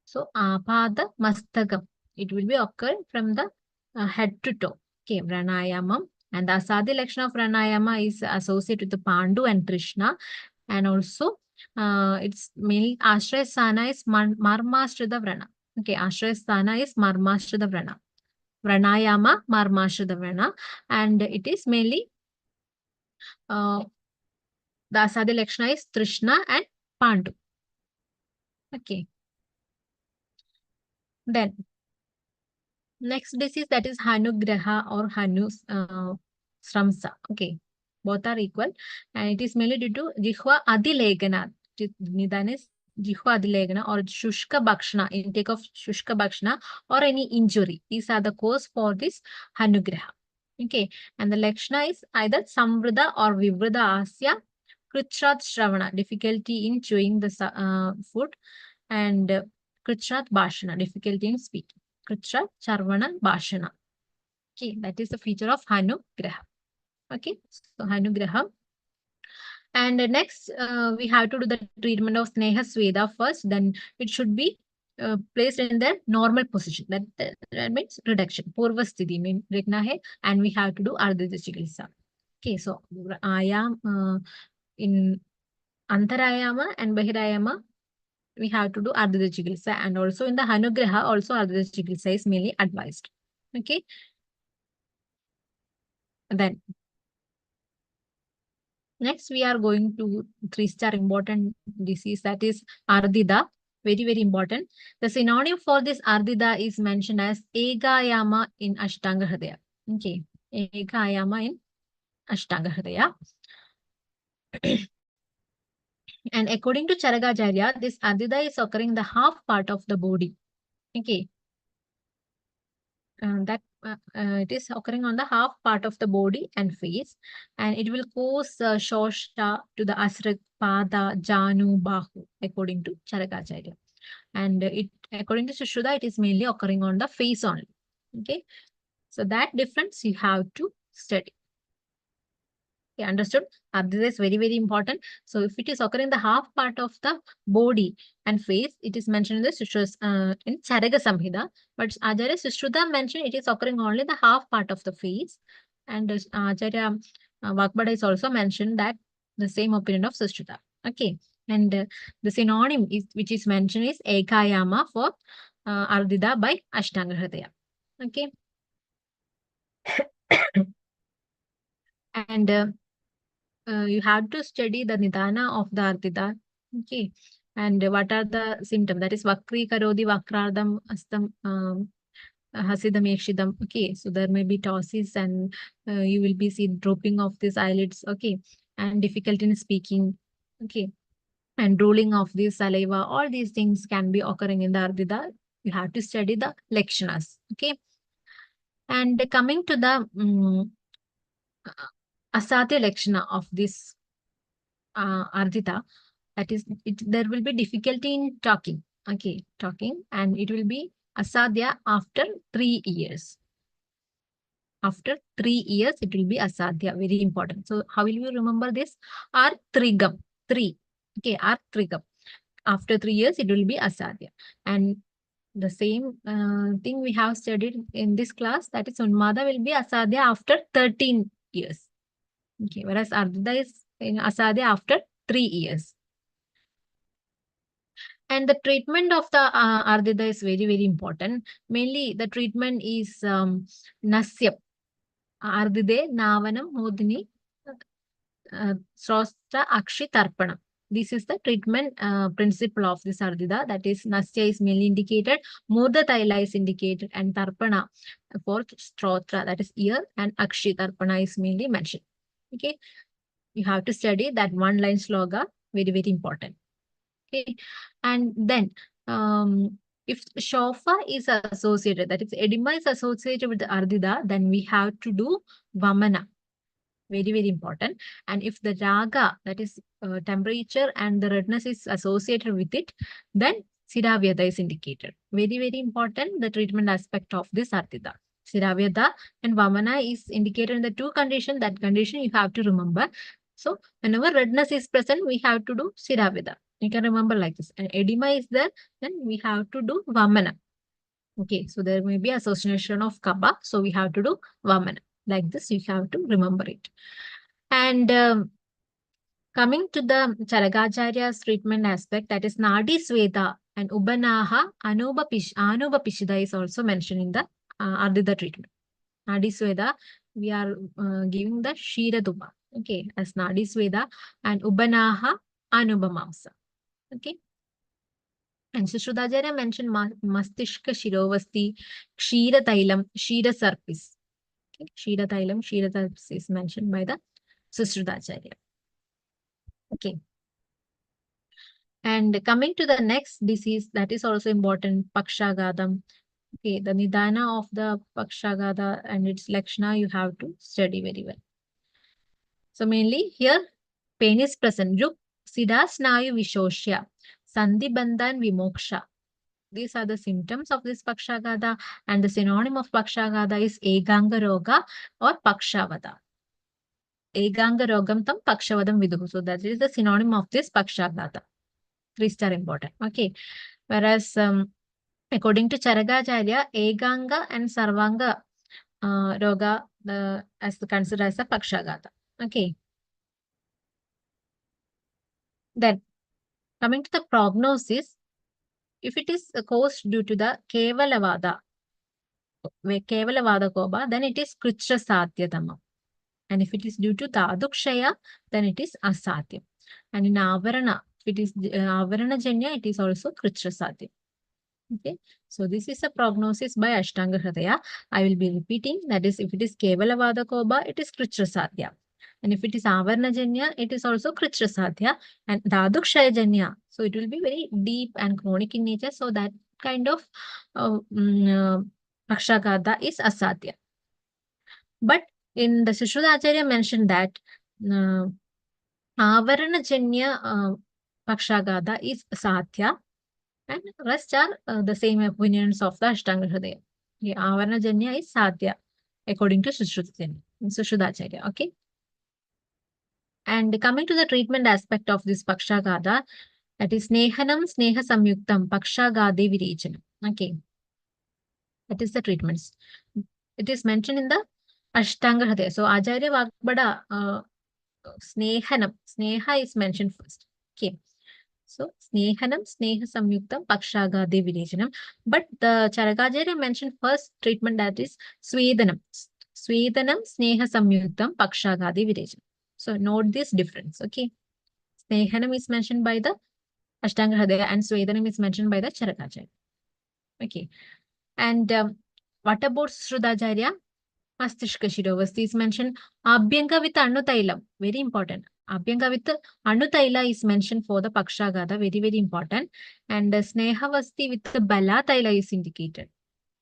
So, Apada Mastagam. It will be occurred from the head to toe. Okay, Pranayamam. And the Asadi Lakshana of Pranayama is associated with the Pandu and Krishna. And also, it's mainly Ashraya Sana is Marmashrida Vrana. Okay, Ashraya Sana is Marmashrida Vrana. Pranayama, Marmashrida Vrana. And it is mainly the Asadi Lakshana is Trishna and Pandu. Okay. Then, next disease, that is Hanugraha or Hanu Sramsa. Okay, both are equal. And it is mainly due to Jihva Adilegana. Nidan is Jihva Adilegana or Shushka Bhakshana, intake of Shushka Bhakshana or any injury. These are the cause for this Hanugraha. Okay, and the Lakshana is either Samvrida or Vivrida Asya, Krutrat Shravana, difficulty in chewing the food, and Krutrat Bhashana, difficulty in speaking. Kritra, Charvana, Bhashana. Okay, that is the feature of Hanugraha. Okay, so Hanugraha. And next, we have to do the treatment of Sneha Sweda first. Then it should be placed in the normal position. That means reduction. Purva Sthiti means Rigna hai, and we have to do Ardhita Chikitsa. Okay, so in Antarayama and Bahirayama, we have to do Ardhita Chikitsa, and also in the Hanugraha, also Ardhita Chikitsa is mainly advised. Okay. Then next we are going to 3-star important disease, that is Ardhida. Very, very important. The synonym for this Ardhida is mentioned as Egayama in Ashtanga Hridaya. Okay. Egayama in Ashtanga Hridaya. And according to Charagacharya, this Ardhida is occurring in the half part of the body. Okay. It is occurring on the half part of the body and face, and it will cause shosha to the asrak, pada, janu, bahu, according to Charagacharya. And according to Sushruta, it is mainly occurring on the face only. Okay, so that difference you have to study. Okay, understood? Ardhita is very, very important. So if it is occurring in the half part of the body and face, it is mentioned in the Sushruta, in Charaka Samhita. But Acharya Sushruta mentioned it is occurring only the half part of the face. And Acharya Vakbada is also mentioned that the same opinion of Sushruta. Okay. And the synonym is which is mentioned is Ekayama for Ardhita by Ashtanga Hridaya. Okay. And you have to study the nidana of the ardhita. Okay. And what are the symptoms? That is vakri karodi vakrardam astam hasidam ekshidam. Okay. So there may be ptosis and you will be seen dropping of these eyelids. Okay. And difficulty in speaking. Okay. And drooling of the saliva. All these things can be occurring in the ardhita. You have to study the lakshanas. Okay. And coming to the asadhya lakshana of this ardhita, that is, there will be difficulty in talking. Okay, talking, and it will be asadhya after 3 years. After 3 years, it will be asadhya. Very important. So, how will you remember this? Artrigam. 3. Okay, Artrigam. After 3 years, it will be asadhya. And the same thing we have studied in this class, that is Unmada will be asadhya after 13 years. Okay, whereas Ardhita is in asadhya after 3 years. And the treatment of the Ardhita is very, very important. Mainly, the treatment is Nasyam. Ardhide, Navanam, Modini, Srostra, Akshi, Tarpanam. This is the treatment principle of this Ardhita. That is, Nasya is mainly indicated, Murda Taila is indicated, and Tarpana for Strotra, that is ear, and Akshi, Tarpana is mainly mentioned. Okay, you have to study that one line sloga, very, very important. Okay, and then if shofa is associated, that is edema is associated with the ardhita, then we have to do vamana. Very, very important. And if the raga, that is temperature and the redness is associated with it, then Siravyada is indicated. Very, very important, the treatment aspect of this ardhita. Siravyada and vamana is indicated in the 2 conditions. That condition you have to remember. So whenever redness is present, we have to do Siravyada. You can remember like this. And edema is there, then we have to do vamana. Okay, so there may be association of kapha, so we have to do vamana. Like this, you have to remember it. And coming to the Charagacharya's treatment aspect, that is Nadi Sweda and Ubanaha Anuba Pishida is also mentioned in the Ardhita treatment. Nadi Sweda, we are giving the Shiraduba, okay, as Nadi Sweda, and Ubanaha Anubamamsa. Okay. And Sushrutajarya mentioned Mastishka Shirovasti, Kshira Tailam, Shira Sarpis. Okay. Shira Tailam, Shira Sarpis is mentioned by the Sushrutajarya. Okay. And coming to the next disease, that is also important, Pakshagadam. Okay, the Nidana of the Pakshagada and its Lakshana, you have to study very well. So mainly here, pain is present. Juk, Siddha Snayu Vishoshya, Sandhi Bandhan Vimoksha. These are the symptoms of this Pakshagada, and the synonym of Pakshagada is Eganga Roga or Pakshavada. Eganga Rogam tam Pakshavadam Viduhu. So that is the synonym of this Pakshagada. 3-star important. Okay. Whereas according to Charagacharya, Eganga and Sarvanga Roga as considered as a Pakshagata. Okay. Then coming to the prognosis, if it is caused due to the Kevalavada Koba, then it is Kritra Satyatama. And if it is due to Tadukshaya, then it is Asatyam. And in Avarana, if it is Avarana Janya, it is also Kritra Satyam. Okay, so this is a prognosis by Ashtanga Hridaya. I will be repeating, that is, if it is Kevalavada Koba, it is Kritra Sadhya. And if it is Avarna Janya, it is also Kritra Sadhya. And Dadukshaya Janya, so it will be very deep and chronic in nature. So that kind of Pakshagada is Asadhya. But in the Sushrutajarya mentioned that Avarana Janya Pakshagada is Sadhya. And rest are the same opinions of the Ashtanga Hridaya. Yeah, Avarana Janya is Sadhya, according to Sushrutajarya. Okay. And coming to the treatment aspect of this Pakshagada, that is Snehanam Sneha Samyuktam Pakshagade Virichanam. Okay, that is the treatments. It is mentioned in the Ashtanga Hridaya. So Acharya Vagbada Snehanam, Sneha is mentioned first. Okay. So Snehanam, Sneha Samyuktam, Pakshagade Virichanam. But the Charagacharya mentioned first treatment, that is Swedanam. Swedanam, Sneha Samyuktam, Pakshagade Virichanam. So note this difference. Okay. Snehanam is mentioned by the Ashtanga Hridaya and Swedanam is mentioned by the Charagacharya. Okay. And what about Shrudacharya? Mastishka Shirovasti is mentioned. Abhyanga with Anutailam. Very important. Abhyanga with Anutaila is mentioned for the Pakshagada. Very, very important. And Snehavasti with the Balataila is indicated.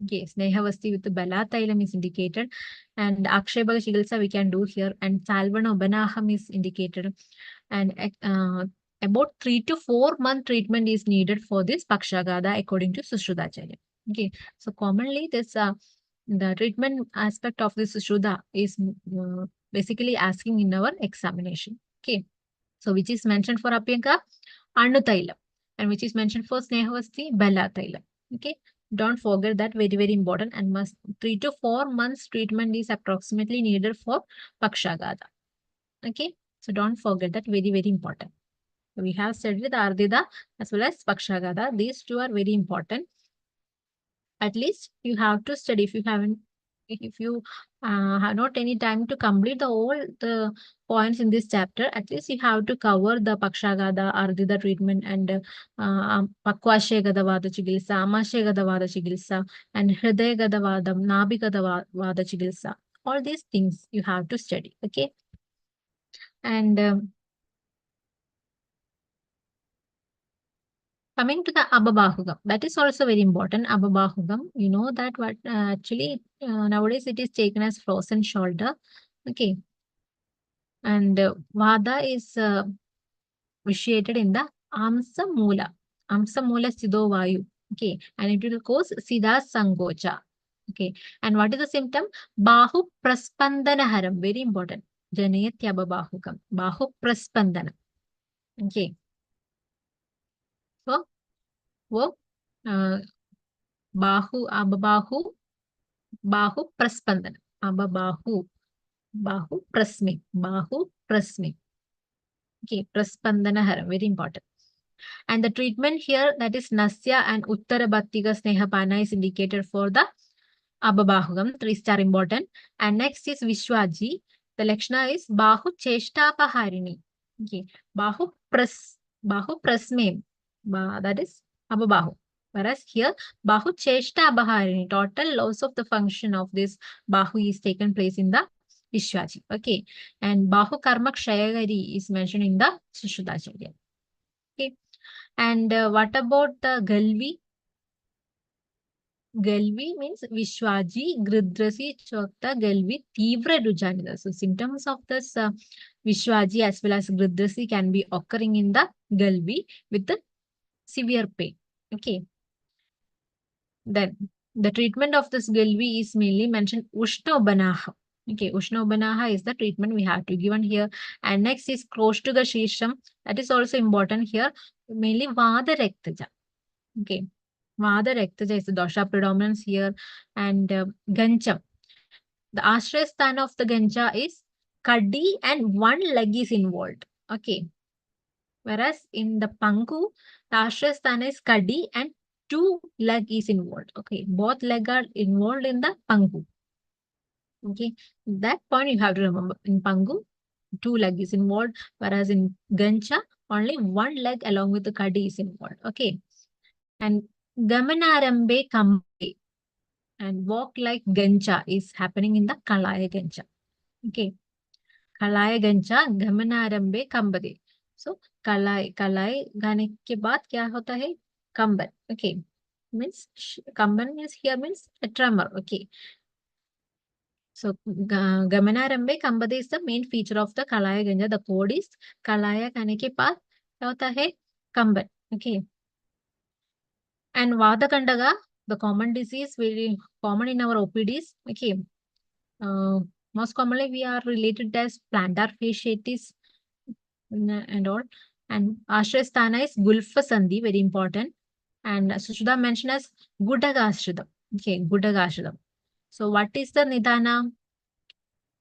Okay, Snehavasti with the Balatailam is indicated. And Akshayabhaga Chikitsa we can do here. And Salvana Ubanaham is indicated. And about 3 to 4 month treatment is needed for this Pakshagada according to Sushrudacharya. Okay, so commonly this the treatment aspect of this Shuddha is basically asking in our examination. Okay. So which is mentioned for Apyanka? Anutailam. And which is mentioned for Snehavasti? Balatailam. Okay. Don't forget that, very, very important. And must 3 to 4 months treatment is approximately needed for Pakshagada. Okay. So don't forget that, very, very important. We have studied the Ardida as well as Pakshagada. These two are very important. At least you have to study. If you have not any time to complete all the points in this chapter, at least you have to cover the Pakshagada, Ardida treatment, and Pakvashegada Vada Chikitsa, Amashegada Vada Chikitsa, and Hridayagada Vada, Nabhigada Vada Chikitsa. All these things you have to study. Okay. And coming to the Abhabahugam, that is also very important. Abhabahugam, you know that what actually nowadays it is taken as frozen shoulder. Okay. And Vada is vitiated in the Amsa Mula. Amsa Mula Siddho Vayu. Okay. And it will cause Siddha Sankocha. Okay. And what is the symptom? Bahu Praspandanaharam. Very important. Janayatya Abhabahugam. Bahu Praspandana. Okay. So, wo Bahu, Abbabahu, Bahu Praspandana. Abbabahu, Bahu Prasmi, Bahu Prasmi. Okay, Praspandana Haram, very important. And the treatment here, that is Nasya and Uttara Bhattika Snehapana is indicated for the Abhabahugam, 3-star important. And next is Vishwaji. The Lakshana is Bahu Cheshtapaharini. Okay, Bahu Prasme, that is Abhabahu. Whereas here, Bahu Cheshta Baharini, total loss of the function of this Bahu is taken place in the Vishwaji. Okay. And Bahu Karma Kshayagari is mentioned in the Sushrudacharya. Okay. And what about the Galvi? Galvi means Vishwaji, Gridrasi, Chokta, Galvi, Tivra Rujanida. So symptoms of this Vishwaji as well as Gridrasi can be occurring in the Galvi with the severe pain. Okay. Then the treatment of this Galvi is mainly mentioned Ushna Ubanaha. Okay, Ushna Ubanaha is the treatment we have to given here. And next is Kroshtuga Shisham. That is also important here. Mainly Vada Rektaja. Okay. Vada Rektaja is the dosha predominance here. And Gancham. The Ashraya of the Gancha is Kaddi and one leg is involved. Okay. Whereas in the Pangu, the Ashraya is Kaddi and 2 leg is involved. Okay. Both leg are involved in the Pangu. Okay. That point you have to remember. In Pangu, 2 leg is involved. Whereas in Gancha, only 1 leg along with the Kaddi is involved. Okay. And Gamanarambe Kambe and walk like Gancha is happening in the Kalaya Gancha. Okay. Kalaya Gancha, Gamanarambe Kambade. So Kalai गाने के बाद क्या होता है? Kamban. Okay. Means Kamban is here means a tremor. Okay. So Gamanarambe Kambade is the main feature of the Kalaya Ganja. The code is Kalaya गाने के बाद क्या होता है? Kamban. Okay. And Vada Kandaga, the common disease, very common in our OPDs. Okay. Most commonly we are related as plantar fasciitis. and all. And Ashrasthana is Gulfa Sandhi, very important. And Sushruta mentioned as Gudagashridam. Okay, Gudagashridam. So what is the Nidana?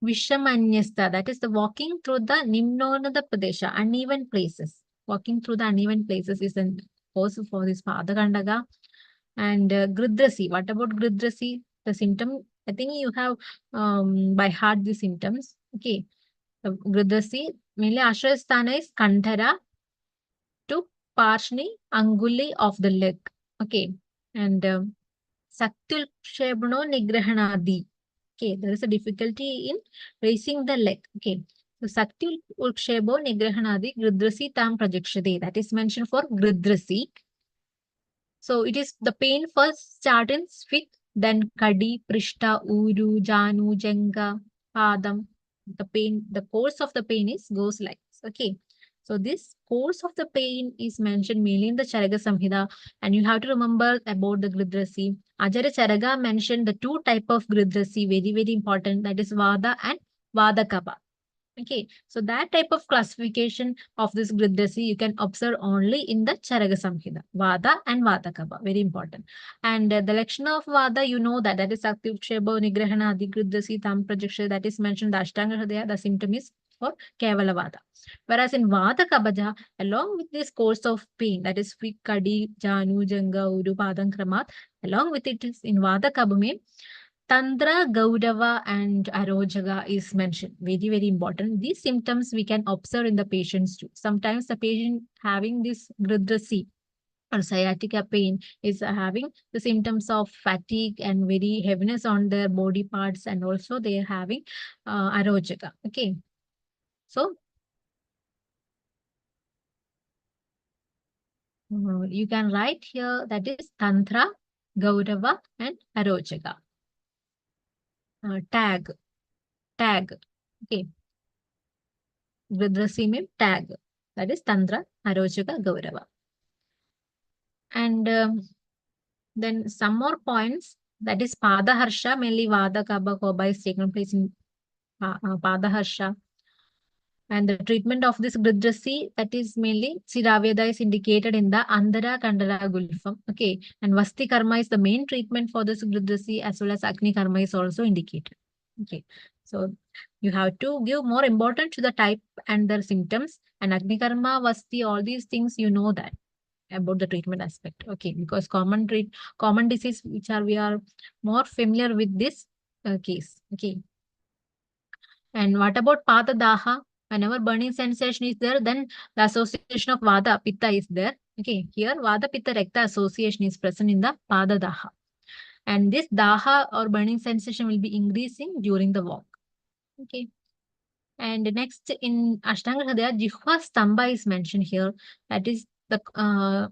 Vishamanyasta, that is the walking through the Nimnonada Pradesha, uneven places. Walking through the uneven places is the cause for this Padakandaga. And Gridrasi, what about Gridrasi? The symptom, I think you have by heart the symptoms. Okay, Gridrasi, mainly Ashrasthana is Kandhara to Parshni, Anguli of the leg. Okay, and Saktul Shebno Nigrahanadi. Okay, there is a difficulty in raising the leg. Okay, so Saktil Ulkshebo Nigrahanadi Gridrasi Tam Prajakshade. That is mentioned for Gridrasi. So it is the pain first starts with, then Kadi, Prishta, Uru, Janu, Jenga, Padam. The pain, the course of the pain is goes like this. Okay. So this course of the pain is mentioned mainly in the Charaka Samhita, and you have to remember about the Gridrasi. Acharya Charaka mentioned the two type of Gridrasi, very, very important. That is Vada and Vada Kapha. Okay, so that type of classification of this Gridrasi you can observe only in the Charaka Samhita, Vada and Vada Kapha, very important. And the Lakshana of Vada, you know that is Sakti Utshebo, Nigrahana, Adi Gridrasi, Tam Prajaksha, that is mentioned, the Ashtanga Hridaya, the symptom is for Kevala Vada. Whereas in Vada Kabaja, along with this course of pain, that is Kadi, Janu, Janga, Uru, Padam, Kramat, along with it is in Vada Kabame, Tantra, Gaudava, and Arojaga is mentioned. Very, very important. These symptoms we can observe in the patients too. Sometimes the patient having this Gridrasi or sciatica pain is having the symptoms of fatigue and very heaviness on their body parts, and also they are having Arojaga. Okay. So, you can write here that is Tantra, Gaudava, and Arojaga. Tag. Okay. Gridrasi means tag. That is Tantra, Arochaka, Gaurava. And then some more points. That is Pada Harsha, mainly Vada Kaba Koba is taken place in Pada Harsha. And the treatment of this Gridrasi, that is mainly Siraveda is indicated in the Andhara Kandara Gulfam. Okay. And Vasti Karma is the main treatment for this Gridrasi, as well as Agni Karma is also indicated. Okay. So you have to give more importance to the type and their symptoms. And Agni Karma, Vasti, all these things, you know that about the treatment aspect. Okay. Because common disease, we are more familiar with this case. Okay. And what about Pada Daha? Whenever burning sensation is there, then the association of Vada Pitta is there. Okay, here Vada Pitta Rekta association is present in the Pada Daha. And this Daha or burning sensation will be increasing during the walk. Okay. And next in Ashtanga Hridaya, Jihva Stamba is mentioned here. That is the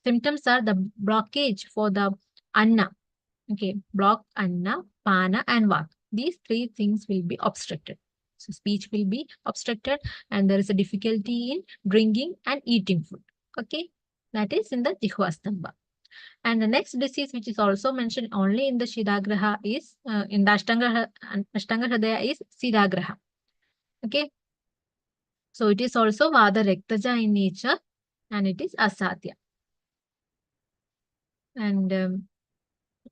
symptoms are the blockage for the Anna. Okay, block Anna, Pana, and Vak. These three things will be obstructed. So speech will be obstructed, and there is a difficulty in drinking and eating food. Okay, that is in the Jihvastamba. And the next disease, which is also mentioned only in the Shidagraha, is in the Ashtanga Hridaya is Sidagraha. Okay, so it is also Vada Rektaja in nature, and it is Asadhya. And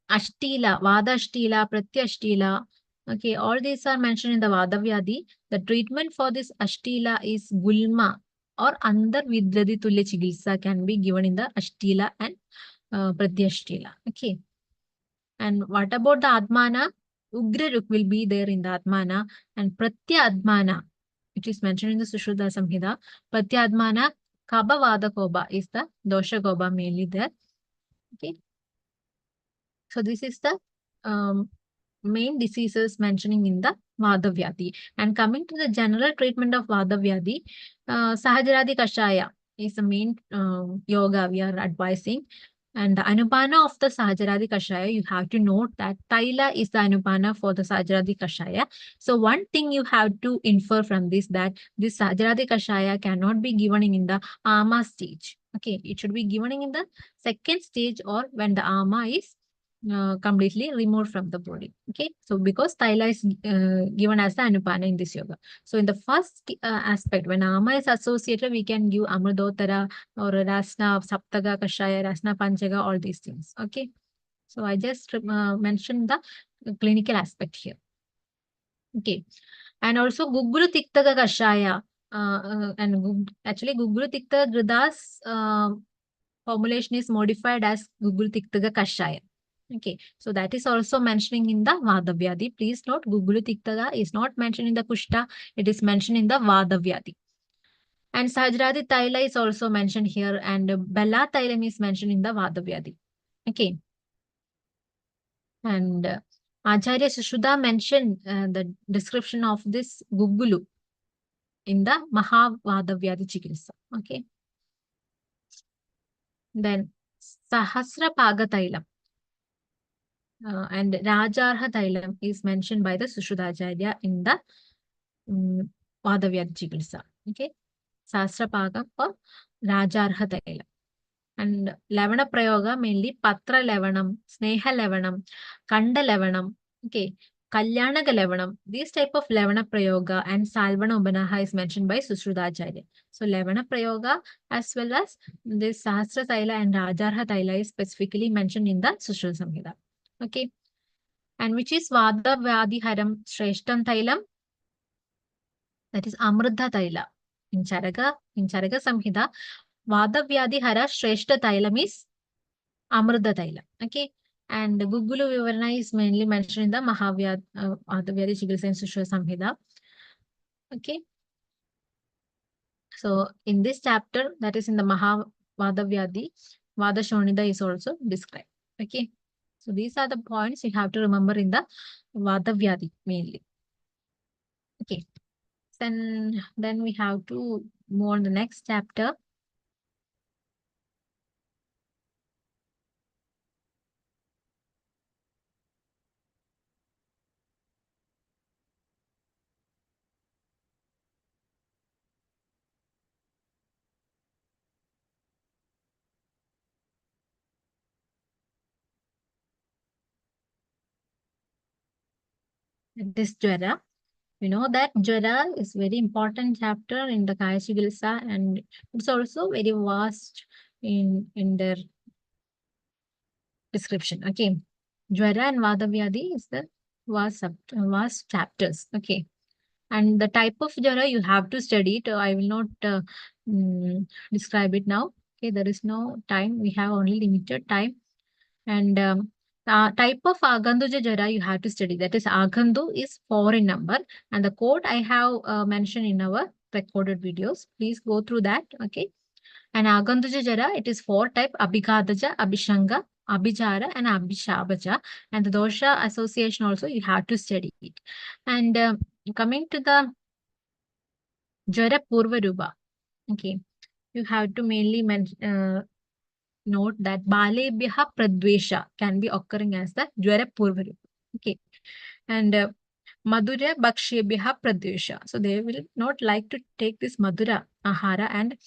Ashtila, Vada Ashtila, Pratyashtila. Okay, all these are mentioned in the Vada Vyadi. The treatment for this Ashtila is Gulma or Andar Vidradi Tulya Chikitsa can be given in the Ashtila and Pratyashtila. Okay. And what about the Admana? Ugra Ruk will be there in the Admana, and Pratya Admana, which is mentioned in the Sushruta Samhita. Pratya Admana, Kaba Vada Koba is the Dosha Koba mainly there. Okay. So this is the main diseases mentioning in the Vada Vyadi. And coming to the general treatment of Vada Vyadi, Sahajaradi Kashaya is the main yoga we are advising. And the Anupana of the Sahajaradi Kashaya, you have to note that Taila is the Anupana for the Sahajaradi Kashaya. So one thing you have to infer from this, that this Sahajaradi Kashaya cannot be given in the Ama stage. Okay, it should be given in the second stage, or when the Ama is completely removed from the body. Okay, so because thyla is given as the anupana in this yoga. So in the first aspect, when ama is associated, we can give amrudottara or rasna, saptaga, kashaya, rasna, panchaga, all these things. Okay, so I just mentioned the clinical aspect here. Okay, and also Guguru Tiktaga Kashaya. Actually Guguru Tiktaga Gridas formulation is modified as Guguru Tiktaga Kashaya. Okay, so that is also mentioning in the Vadavyadi. Please note, Guguru Tiktaga is not mentioned in the Kushta, it is mentioned in the Vadavyadi. And Sahajradi Taila is also mentioned here, and Bella Tailam is mentioned in the Vadavyadi. Okay. And Acharya Shuddha mentioned the description of this Gugulu in the Mahavadavyadi Chikitsa. Okay. Then Sahasra Pagatailam and Rajarha Tailam is mentioned by the Sushrutajarya in the Vadavyadi Chikitsa. Okay. Sahasra Pagam or Rajarha Tailam. And Lavana Prayoga mainly Patra Lavanam, Sneha Lavanam, Kanda Lavanam, okay, Kalyanaga Lavanam. These type of Lavana Prayoga and Salvana Ubanaha is mentioned by Sushrudacharya. So Lavana Prayoga as well as this Sahasra Taila and Rajarha Taila is specifically mentioned in the Sushruta Samhita. Okay. And which is Vada Vyadiharam Shreshtam Tailam? That is Amruddha Taila. In Charaka Samhita, Vada Vyadihara Shreshta Tailam is Amruddha Taila. Okay. And Gugulu Vivarana is mainly mentioned in the Mahavyadi Chikitsa and Sushruta Samhita. Okay. So in this chapter, that is in the Mahavadavyadi, Vada Shonida is also described. Okay. So these are the points you have to remember in the Vadavyadi mainly. Okay. Then we have to move on the next chapter. This Jwara. We know that Jwara is very important chapter in the Kaya Chikitsa, and it's also very vast in their description. Okay. Jwara and Vadavyadi is the vast chapters. Okay. And the type of Jwara you have to study it. I will not describe it now. Okay. There is no time. We have only limited time. And type of Aganduja Jara you have to study. That is Agandu is 4 in number. And the code I have mentioned in our recorded videos. Please go through that. Okay. And Aganduja Jara, it is 4 type: Abhigadaja, Abhishanga, Abhijara, and Abhishabaja. And the dosha association also you have to study it. And coming to the Jara Purva Rupa. Okay. You have to mainly note that Balebhya Pradvesha can be occurring as the Jwara Purva Rupa. Okay. And Madhura Bhakshebhya Pradvesha. So they will not like to take this Madhura Ahara. And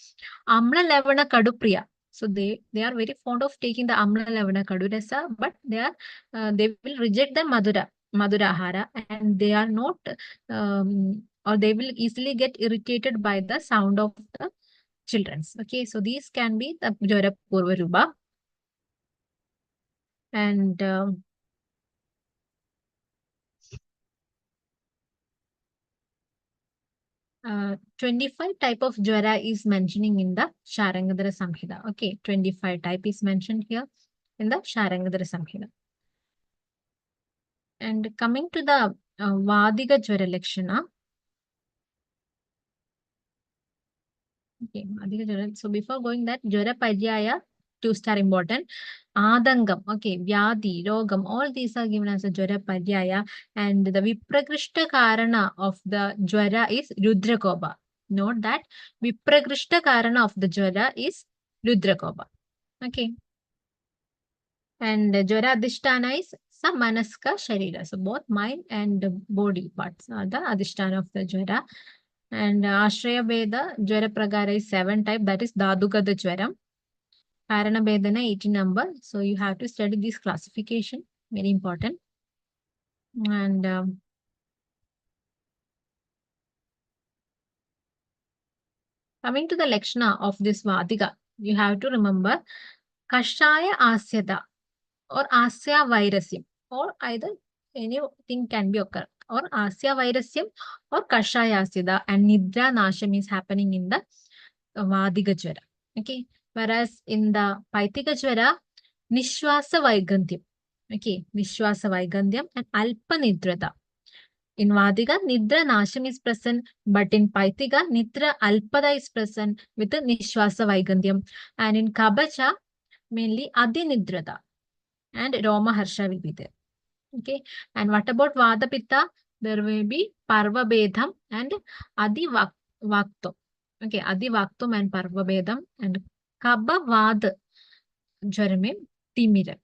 Amla Lavana Kadupriya. So they are very fond of taking the Amla Lavana Kadurasa, but they will reject the Madhura Ahara, and they are not or they will easily get irritated by the sound of the children's. Okay, so these can be the Jwara Purva Rupa. And 25 type of Jwara is mentioning in the Sharangadhara Samhita. Okay, 25 type is mentioned here in the Sharangadhara Samhita. And coming to the Vadiga Jwara Lakshana. Okay, Vadiga Jwara. So before going that, Jwara Paryaya, 2-star important. Adangam, okay, Vyadi, Rogam, all these are given as a Jwara Paryaya. And the Viprakrishta Karana of the Jwara is Rudrakoba. Note that Viprakrishta Karana of the Jwara is Rudrakoba. Okay. And Jwara Adhishtana is Samanaska Sharira. So both mind and body parts are the Adhishtana of the Jwara. And Ashraya Veda Jwara Pragara is 7 type, that is Dadugada Jwaram. Karana Bedana 18 number. So you have to study this classification. Very important. And coming to the Lakshana of this Vadika, you have to remember Kashaya Asyada or Asya Vairasyam, or either anything can be occur, or Asya Vairasyam or Kashaya Asyada, and Nidra Nasham is happening in the Vadika Jwara. Okay, whereas in the Paitika Jwara, Nishwasa Vaigandyam. Okay, Nishwasa Vaigandyam and Alpa Nidrata. In Vadika, Nidra Nasham is present, but in Paitika, Nidra Alpada is present with the Nishwasa Vaigandyam. And in Kabacha, mainly Adi Nidrata and Roma Harsha will be there. Okay. And what about Vada Pitta? There will be Parva Bedham and Adi Vakto. Okay, Adi Vaktum and Parva Bedham and Kabba Vad Jarame Timira.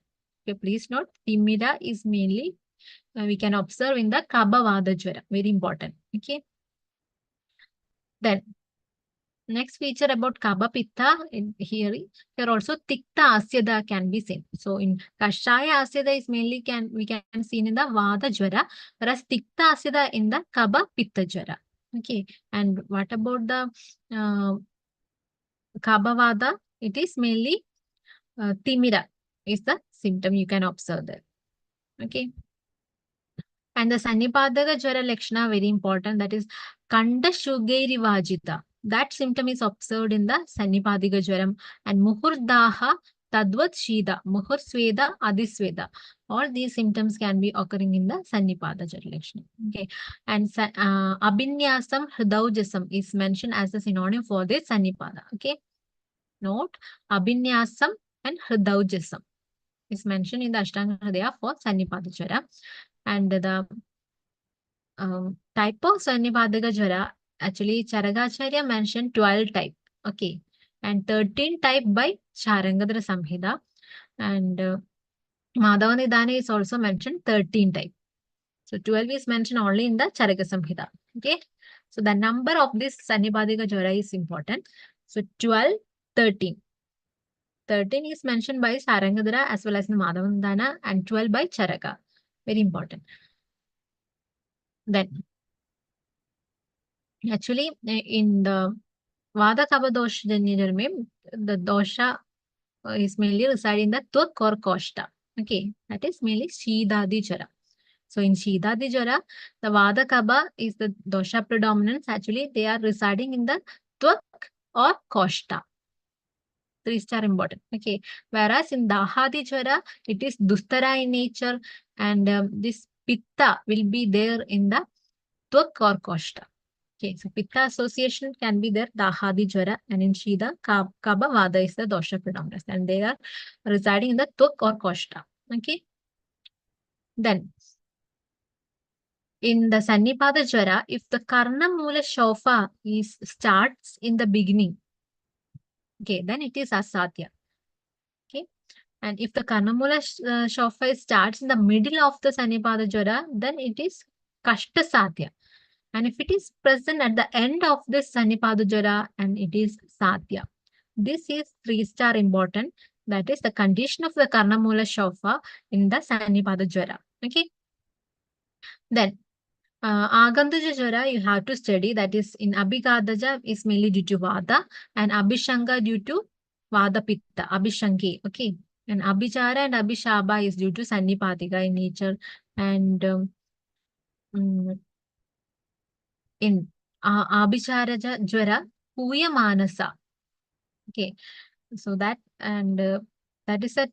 Okay, please note, Timira is mainly we can observe in the Kabba Vada Jwara. Very important. Okay. Then next feature about Kaba Pitta in here also Tikta Asyada can be seen. So in Kashaya Asyada is mainly we can see in the Vada Jwara, whereas Tikta Asyada in the Kaba Pitta Jwara. Okay. And what about the Kaba Vada? It is mainly Timira is the symptom you can observe there. Okay. And the Sanipadaka Jwara Lakshana, very important, that is Kanda Shugeri Vajita. That symptom is observed in the Sanipadika Jwaram. And Muhurdaha Tadvat Shida, Muhur Sweda, Adisweda. All these symptoms can be occurring in the Sanipada Jwara Lakshana. Okay. And Abhinyasam Hridaujasam is mentioned as a synonym for this Sanipada. Okay. Note Abhinyasam and Hridaujasam is mentioned in the Ashtanga Hridaya for Sanipada Jwara. And the type of Sanipadaka Jwara, actually Charagacharya mentioned 12 type. Okay. And 13 type by Charangadra Samhita. And Madhavanidhana is also mentioned 13 type. So 12 is mentioned only in the Charaka Samhita. Okay. So the number of this Sanipadaka Jwara is important. So 12, 13. 13 is mentioned by Charangadra as well as in Madhavanidhana, and 12 by Charaka. Very important. Then, actually, in the Vada Kaba Dosha Janyanarme, the dosha is mainly residing in the Tvak or Koshta. Okay, that is mainly Shidadi Jara. So in Shidadi Jara, the Vada Kaba is the dosha predominance. Actually, they are residing in the Tvak or Koshta. 3-star important. Okay, whereas in Dahadi Jara, it is Dustara in nature, and this Pitta will be there in the Tvak or Koshta. Okay, so Pitta association can be there, Dahadi Jwara, and in Shida, Kaba Vada is the dosha predominance, and they are residing in the Tvak or Koshta. Okay. Then, in the Sannipada Jwara, if the Karna Mula Shofa starts in the beginning, okay, then it is Asadhya. Okay. And if the Karna Mula Shofa starts in the middle of the Sannipada Jwara, then it is Kashta Sadhya. And if it is present at the end of this Sanipada Jwara, and it is Sadhya. This is 3-star important. That is the condition of the Karnamula Shofa in the Sanipada Jwara. Okay. Then, Agandaja Jwara you have to study. That is in Abhigadaja is mainly due to Vada, and Abhishanga due to Vada Pitta, Abhishangi. Okay. And Abhichara and Abhishaba is due to Sannipadika in nature. And in Abhicharaja Jwara, Puya Manasa. Okay, so that, and that is a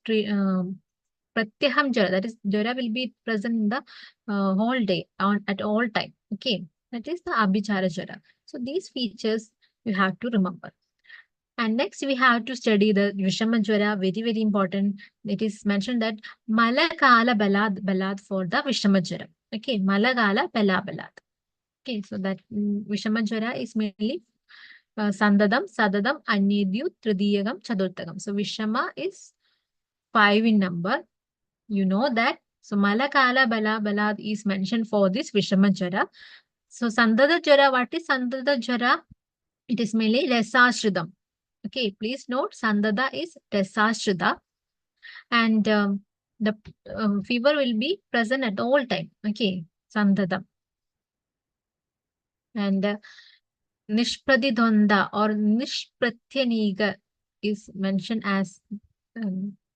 Pratyaham Jwara. That is, Jwara will be present in the whole day, at all time. Okay, that is the Abhichara Jwara. So these features you have to remember. And next we have to study the Vishama Jwara, very, very important. It is mentioned that Malakala Balad for the Vishama Jwara. Okay, Malakala Balad. Okay, so that Vishama Jwara is mainly Sandadam, Sadadam, Anyedyu, Tridiyagam, Chaturthagam. So Vishama is 5 in number. You know that. So Malakala Balad is mentioned for this Vishama Jwara. So Sandada Jwara, what is Sandada Jwara? It is mainly Rasashridam. Okay, please note Sandada is Rasashrida, and the fever will be present at all time. Okay, Sandada. And Nishpradidhonda or Nishpratyaniga is mentioned as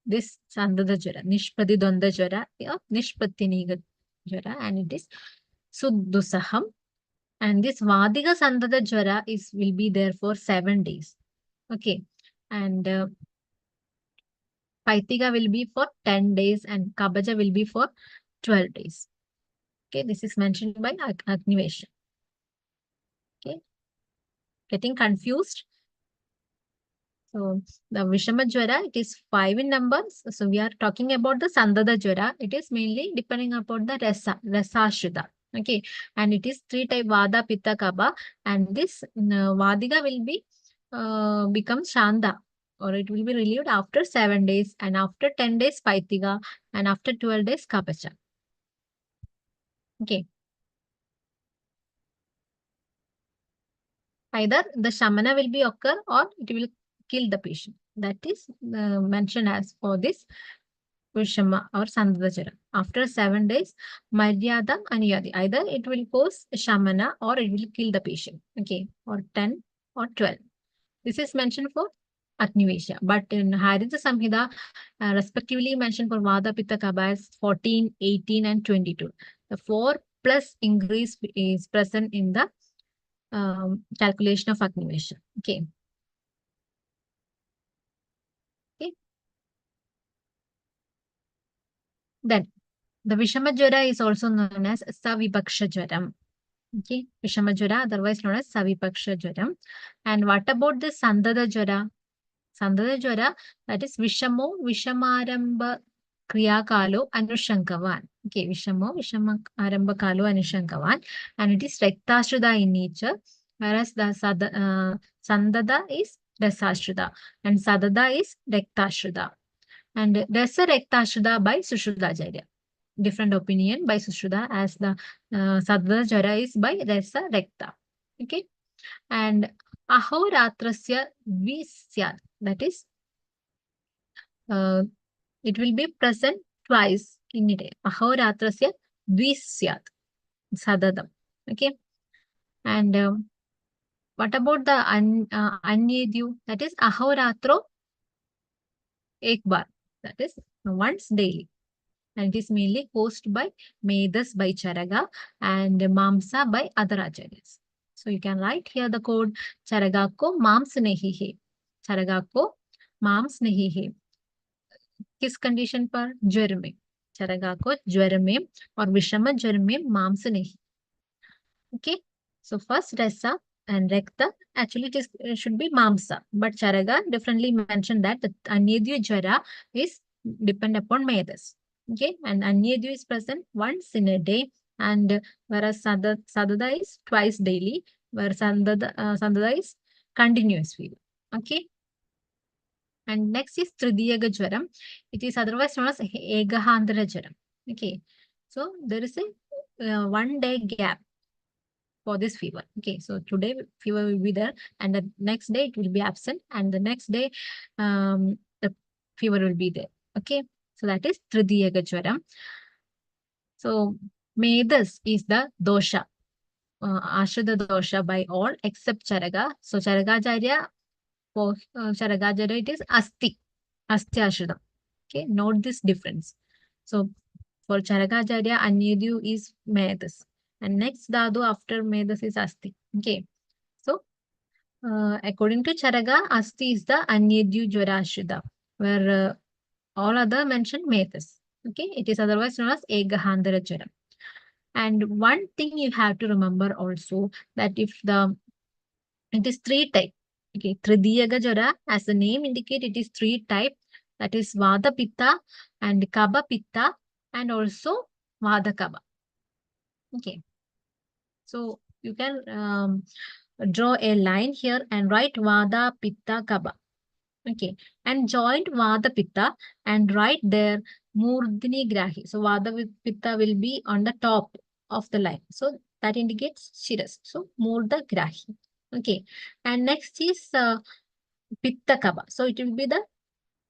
this Sandada Jara, Nishpradidhonda Jara or Nishpratyaniga Jara, and it is Suddusaham. And this Vadiga Sandada Jara will be there for 7 days. Okay. And Paitiga will be for 10 days and Kabaja will be for 12 days. Okay, this is mentioned by Agnivesha. Okay, getting confused? So the Vishama Jwara, it is 5 in numbers. So we are talking about the Sandada Jwara. It is mainly depending upon the Rasashrida. Okay, and it is 3 type Vada, Pitta, Kaba, and this Vadiga will be become Shanda, or it will be relieved after 7 days, and after 10 days Paitiga, and after 12 days Kapacha. Okay. Either the Shamana will be occur or it will kill the patient. That is mentioned as for this Vishama or Sandhajara. After 7 days, Madhyada and Yadi. Either it will cause Shamana or it will kill the patient. Okay, or 10 or 12. This is mentioned for Agnivesha. But in Haritha Samhita, respectively mentioned for Vada, Pitta, Kaba as 14, 18 and 22. The 4 plus increase is present in the calculation of Agnivesha. Okay. Okay. Then the Vishama Jwara is also known as Savipaksha Jwaram. Okay, Vishama Jwara, otherwise known as Savipaksha Jwaram. And what about the Sandada Jwara? Sandada Jwara, that is Vishamo Vishamaramba Kriya Kalo Anushankavan. Okay, Vishamo Vishamaramba Kalo Anushankavan. And it is Rektashrida in nature, whereas the Sandada is Rasashrida and Sadada is Rektashrida. And Rasa Rektashrida by Sushrudajarya. Different opinion by Sushruda as the Sadhana Jara is by Rasa Rekta. Okay. And Ahoratrasya Visyat. That is, it will be present twice in a day. Ahoratrasya Visyat. Sadadam. Okay. And what about the Anyedyu? That is Ahoratro Ek Bar. That is once daily. And it is mainly caused by Medas by Charaga and Mamsa by other acharyas. So you can write here the code Charaga ko Mams nahi hai. Charaga ko Mams nahi hai. किस condition पर? ज्वर में. Charaga ko ज्वर में और विषम ज्वर में मांस नहीं. Okay. So first Rasa and Rekta, actually it should be Mamsa. But Charaga differently mentioned that the Anyedyu Jwara is depend upon Medas. Okay, and Anyedyu is present once in a day, and whereas Sadada is twice daily, whereas Sandada is continuous fever. Okay. And next is Tridiyaga Jwaram. It is otherwise known as Egahandra Jwaram. Okay. So there is a 1 day gap for this fever. Okay, so today fever will be there, and the next day it will be absent, and the next day the fever will be there. Okay, so that is Tridiyaga Jwaram. So Medas is the dosha, Ashrida dosha by all except Charaga. So Charagacharya, for Charagacharya it is Asti Ashrida. Okay, note this difference. So for Charagacharya, Anyedyu is Medas. And next Dadu after Medas is Asti. Okay. So, according to Charaga, Asti is the Anyedyu Jwarashrida, where all other mentioned Medas. Okay. It is otherwise known as Egahandara Jwara. And one thing you have to remember also that if it is 3 type. Okay. Tridiyaga Jwara, as the name indicate, it is 3 type. That is Vada Pitta and Kaba Pitta and also Vada Kaba. Okay. So you can draw a line here and write Vada Pitta Kaba. Okay. And joint Vada Pitta and write there Murdini Grahi. So Vada Pitta will be on the top of the line. So that indicates Shiras. So Murda Grahi. Okay. And next is Pitta Kaba. So it will be the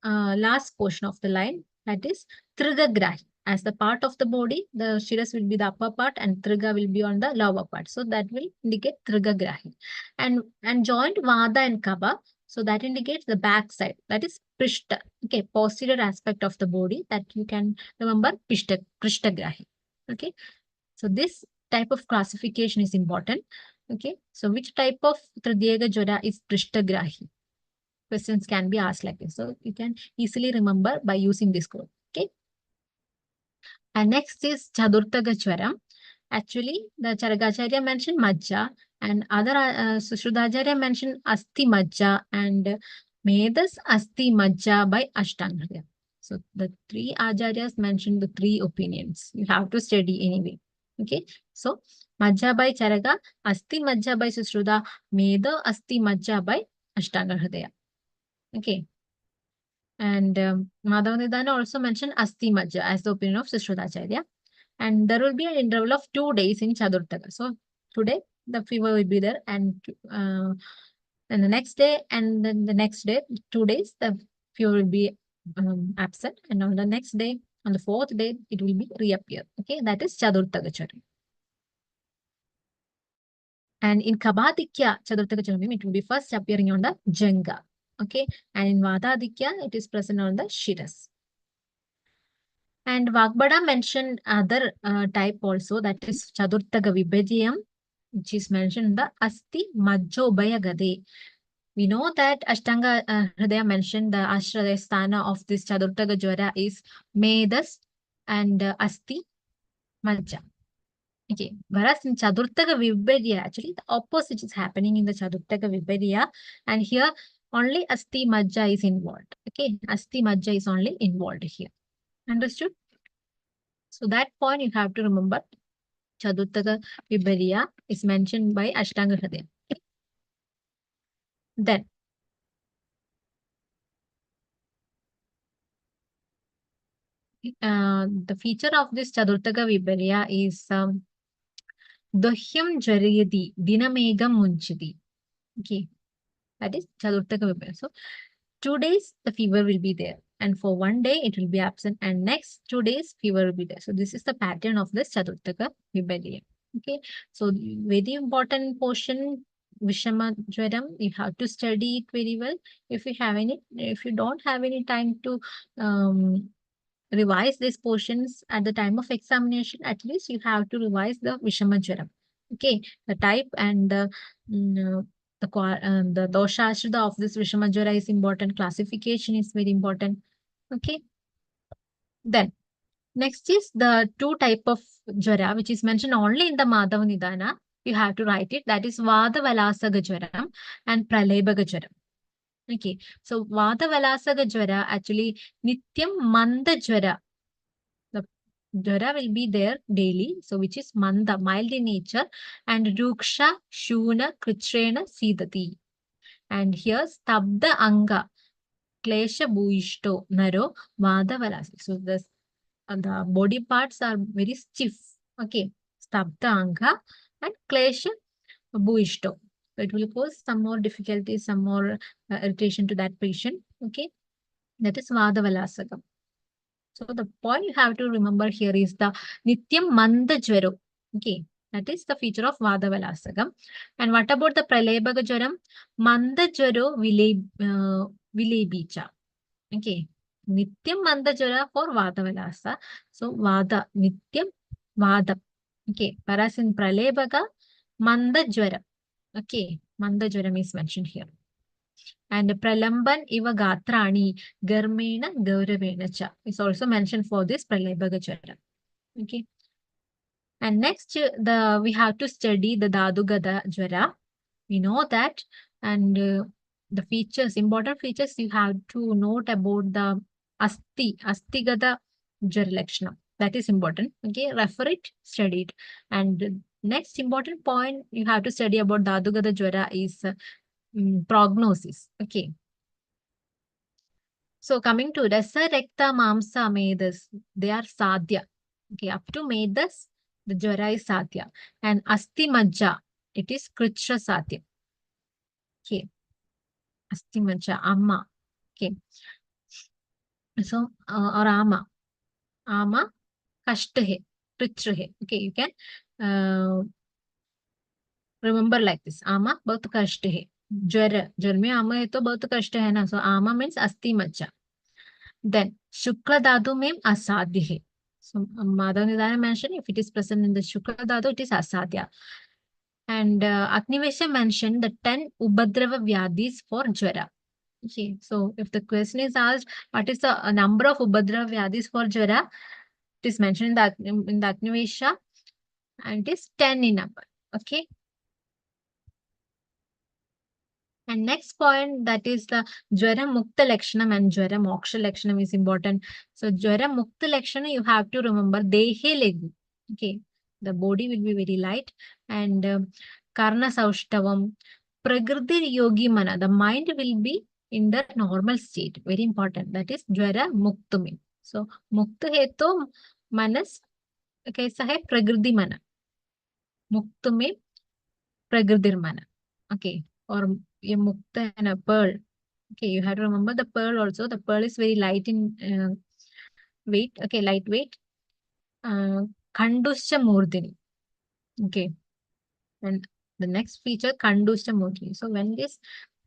last portion of the line, that is Trigagrahi. As the part of the body, the Shiras will be the upper part and Triga will be on the lower part. So that will indicate Trigagrahi. And joint Vada and Kaba, so that indicates the back side, that is Prishta. Okay, posterior aspect of the body, that you can remember Prishtagrahi. Okay, so this type of classification is important. Okay, so which type of Tridega Jwara is Prishtagrahi? Questions can be asked like this. So you can easily remember by using this code. Okay. And next is Chadurtaga Chwaram. Actually, the Charagacharya mentioned Majja, and other Sushrudacharya mentioned Asti Majja, and Medas Asti Majja by Ashtanga. So the three Acharyas mentioned the three opinions. You have to study anyway. Okay. So Majja by Charaga, Asti Majja by Sushruda, Meda Asti Majja by Ashtanga. Okay. And Madhavanidana also mentioned Asti Majja as the opinion of Sushrutaracharya. And there will be an interval of 2 days in Chadurtaka. So today the fever will be there, and the next day, and then the next day, 2 days, the fever will be absent. And on the next day, on the 4th day, it will be reappear. Okay, that is Chadurtaka Charam. And in Kabadikya Chadurtaka Charam, it will be first appearing on the Janga. Okay, and in Vadadikya, it is present on the Shiras. And Vagbada mentioned other type also, that is Chadurtaga Vibhajyam, which is mentioned in the Asti Majjobhaya Gade. We know that Ashtanga Hridaya mentioned the Ashraya Sthana of this Chadurtaga Jwara is Medas and Asti Majja. Okay, whereas in Chadurtaga Vibhajya, actually the opposite is happening in the Chadurtaga Vibhajya, and here only Asti Majja is involved. Okay, Asti Majja is only involved here. Understood? So that point you have to remember. Chadurtaga Vibhariya is mentioned by Ashtanga Hridaya. Then the feature of this Chadurtaga Vibhariya is Dohyam Jarayadi Dinamegam Munchidi. Okay, that is Chadurtaga Vibhariya. So 2 days the fever will be there, and for 1 day it will be absent, and next 2 days fever will be there. So this is the pattern of this Chadurtaga Vibhariya. Okay, so very important portion, Vishama Jwaram, you have to study it very well. If you don't have any time to revise these portions at the time of examination, at least you have to revise the Vishama Jwaram. Okay, the type and the dosha ashrita of this Vishama Jwara is important. Classification is very important. Okay. Then next is the 2 type of Jwara, which is mentioned only in the Madhava Nidana. You have to write it. That is Vada Valasaga Jwaram and Pralebaga Jwaram. Okay. So Vada Valasaga Jwara, actually Nityam Manda Jwara. The Jwara will be there daily. So which is Manda, mild in nature, and Ruksha, Shuna, Krichrena, Sidati. And here Stabda Anga, Klesha Bhuishto, Naro, Vada Valasa. So the body parts are very stiff. Okay. Stabda Anga and Klesha Bhuishto. So it will cause some more difficulty, some more irritation to that patient. Okay. That is Vada Valasagam. So the point you have to remember here is the Nityam Manda Jwaro. Okay. That is the feature of Vada Valasagam. And what about the Pralebaga Jwaram? Manda Jwaro Vilebicha. Okay. Nityam Manda Jwara for Vada Valasa. So Vada, Nityam, Vada. Okay. Whereas in Pralebaga, Manda Jwara. Okay. Manda Jwaram is mentioned here. And Pralamban Iva Gatrani Garmena Gauravena Cha is also mentioned for this Pralebaga Jwara. Okay. And next, we have to study the Dadugada Jwara. We know that. And the features, important features, you have to note about the Astigada Jwara Lakshana. That is important. Okay, refer it, study it. And next important point you have to study about Dadugada Jwara is prognosis. Okay. So coming to Rasa Rekta Mamsa Medas, they are Sadhya. Okay, up to Medas, the Jwara is Sadhya. And Asti Majja, it is Kritra Sadhya. Okay. Astimacha, Amma. Okay. So, or Ama. Ama, Kashtahe, Pritrahe. Okay, you can remember like this. Ama, बहुत कष्ट है. ज्वर में आमा है तो बहुत कष्ट है ना. So, आमा means अस्थिमज्जा. Then, Shukla Dhatu means asadhya. So, Madhav Nidana mentioned if it is present in the Shukla Dhatu, it is asadhya. And Agnivesha mentioned the 10 Ubhadrava Vyadhis for Jwara. Okay, so if the question is asked, what is the number of Ubhadrava Vyadhis for Jwara? It is mentioned in the Agnivesha and it is 10 in number. Okay. And next point, that is the Jwara Mukta Lakshanam and Jwara Moksha Lakshanam is important. So Jwara Mukta Lakshanam, you have to remember Dehe Legu. Okay, the body will be very light. And Karna Saushtavam, Prakriti Yogi Mana, the mind will be in the normal state. Very important. That is Jwara Mukta mein. So Mukta hai to Manas, kaisa hai Prakriti Mana. Mukta mein Prakriti Mana. Okay, or ये mukta and a pearl. Okay, you have to remember the pearl also. The pearl is very light in weight. Okay, lightweight. Khanduscha Murdini. Okay, and the next feature Khanduscha Murdini. So when this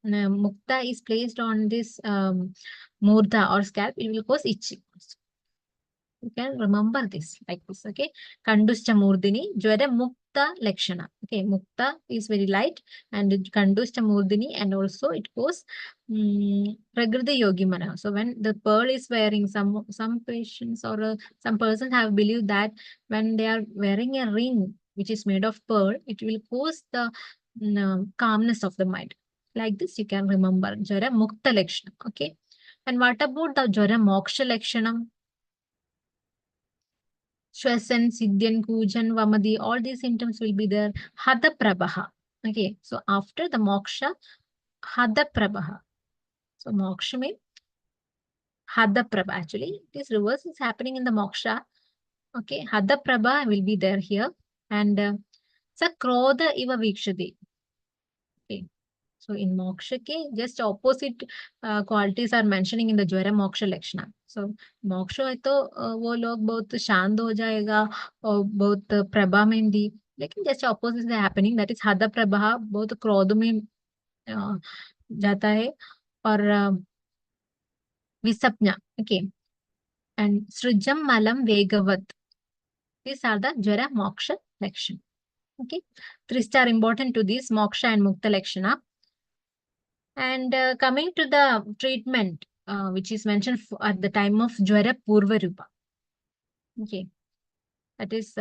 mukta is placed on this murda or scalp, it will cause itching. You can remember this like this. Okay, Kanduscha Murdini, Jwara Mukta Lakshana. Okay, Mukta is very light and Kanduscha Murdini, and also it goes Prakriti Yogi Mana. So when the pearl is wearing, some patients or some persons have believed that when they are wearing a ring which is made of pearl, it will cause the calmness of the mind. Like this, you can remember Jwara Mukta Lakshana. Okay, and what about the Jwara Moksha Lakshanam? Shwasan, Siddhyan, Kujan, Vamadi, all these symptoms will be there. Hada Prabaha. Okay, so after the moksha, Hada Prabaha. So moksha means Hada Prabha. Actually, this reverse is happening in the moksha. Okay, Hada Prabha will be there here. And Krodha Iva Vikshati. Okay. So in moksha ke just opposite qualities are mentioning in the Jwara Moksha Lakshana. So moksha है तो वो लोग बहुत शांत हो जाएगा और बहुत प्रभा में भी, लेकिन जैसे opposite is happening, that is हद प्रभा बहुत क्रोध में जाता है और विसपज्ञा. Okay, and सृजम मलम वेगवत, these are the Jwara Moksha Lakshana. Okay, 3 star important to this moksha and mukta lakshana. And coming to the treatment, which is mentioned at the time of Jwara Purva Rupa. Okay, that is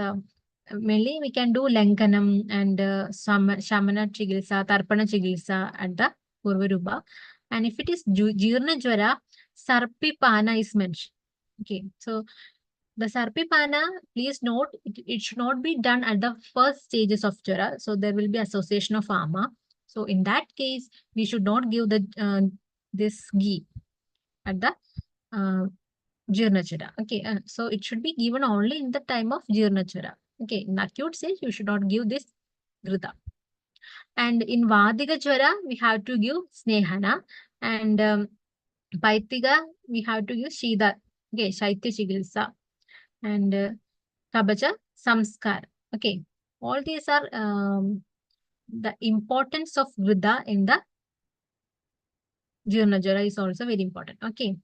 mainly we can do Lankanam and Shamana Chikitsa, Tarpana Chikitsa at the Purva Rupa. And if it is Jirna Jwara, Sarpipana is mentioned. Okay, so the Sarpipana, please note, it should not be done at the first stages of Jwara. So there will be association of Ama. So in that case, we should not give the this ghee at the Jirna Jwara. Okay, so it should be given only in the time of Jirna Jwara. Okay, in acute stage, you should not give this Grita. And in Vadiga Jwara, we have to give Snehana. And Paitiga, we have to give Shida. Okay, Shaitya Chikitsa. And Kabaja Samskar. Okay, all these are the importance of Vrida in the Jirna Jwara is also very important. Okay.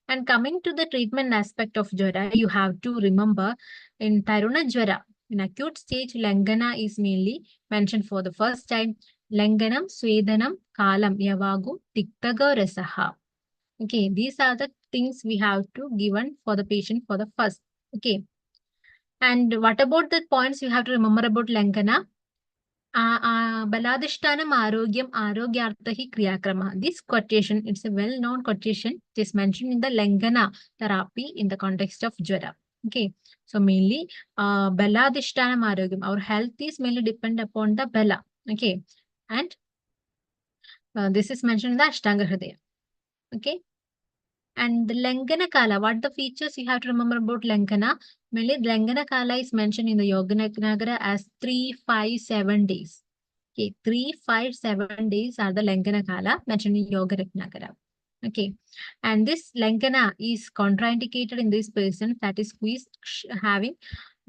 And coming to the treatment aspect of Jwara, you have to remember in Taruna Jwara, in acute stage, Langana is mainly mentioned for the first time. Langanam, Swedanam, Kalam, Yavagu, Tiktaga, Rasaha. Okay, these are the things we have to given for the patient for the first. Okay. And what about the points you have to remember about Langana? Baladishtanam Arogyam Arogyartahi Kriyakrama. This quotation, it's a well-known quotation. It is mentioned in the Langana therapy in the context of Jwara. Okay, so mainly Baladishtanam Arogyam. Our health is mainly depend upon the Bala. Okay, and this is mentioned in the Ashtanga Hridaya. Okay. And the Langana Kala, what the features you have to remember about Langana? Mainly Langana Kala is mentioned in the Yoganagara as 3, 5, 7 days. Okay, 3, 5, 7 days are the Lankana Kala mentioned in Yoga Ratnakara. Okay, and this Lankana is contraindicated in this person, that is who is having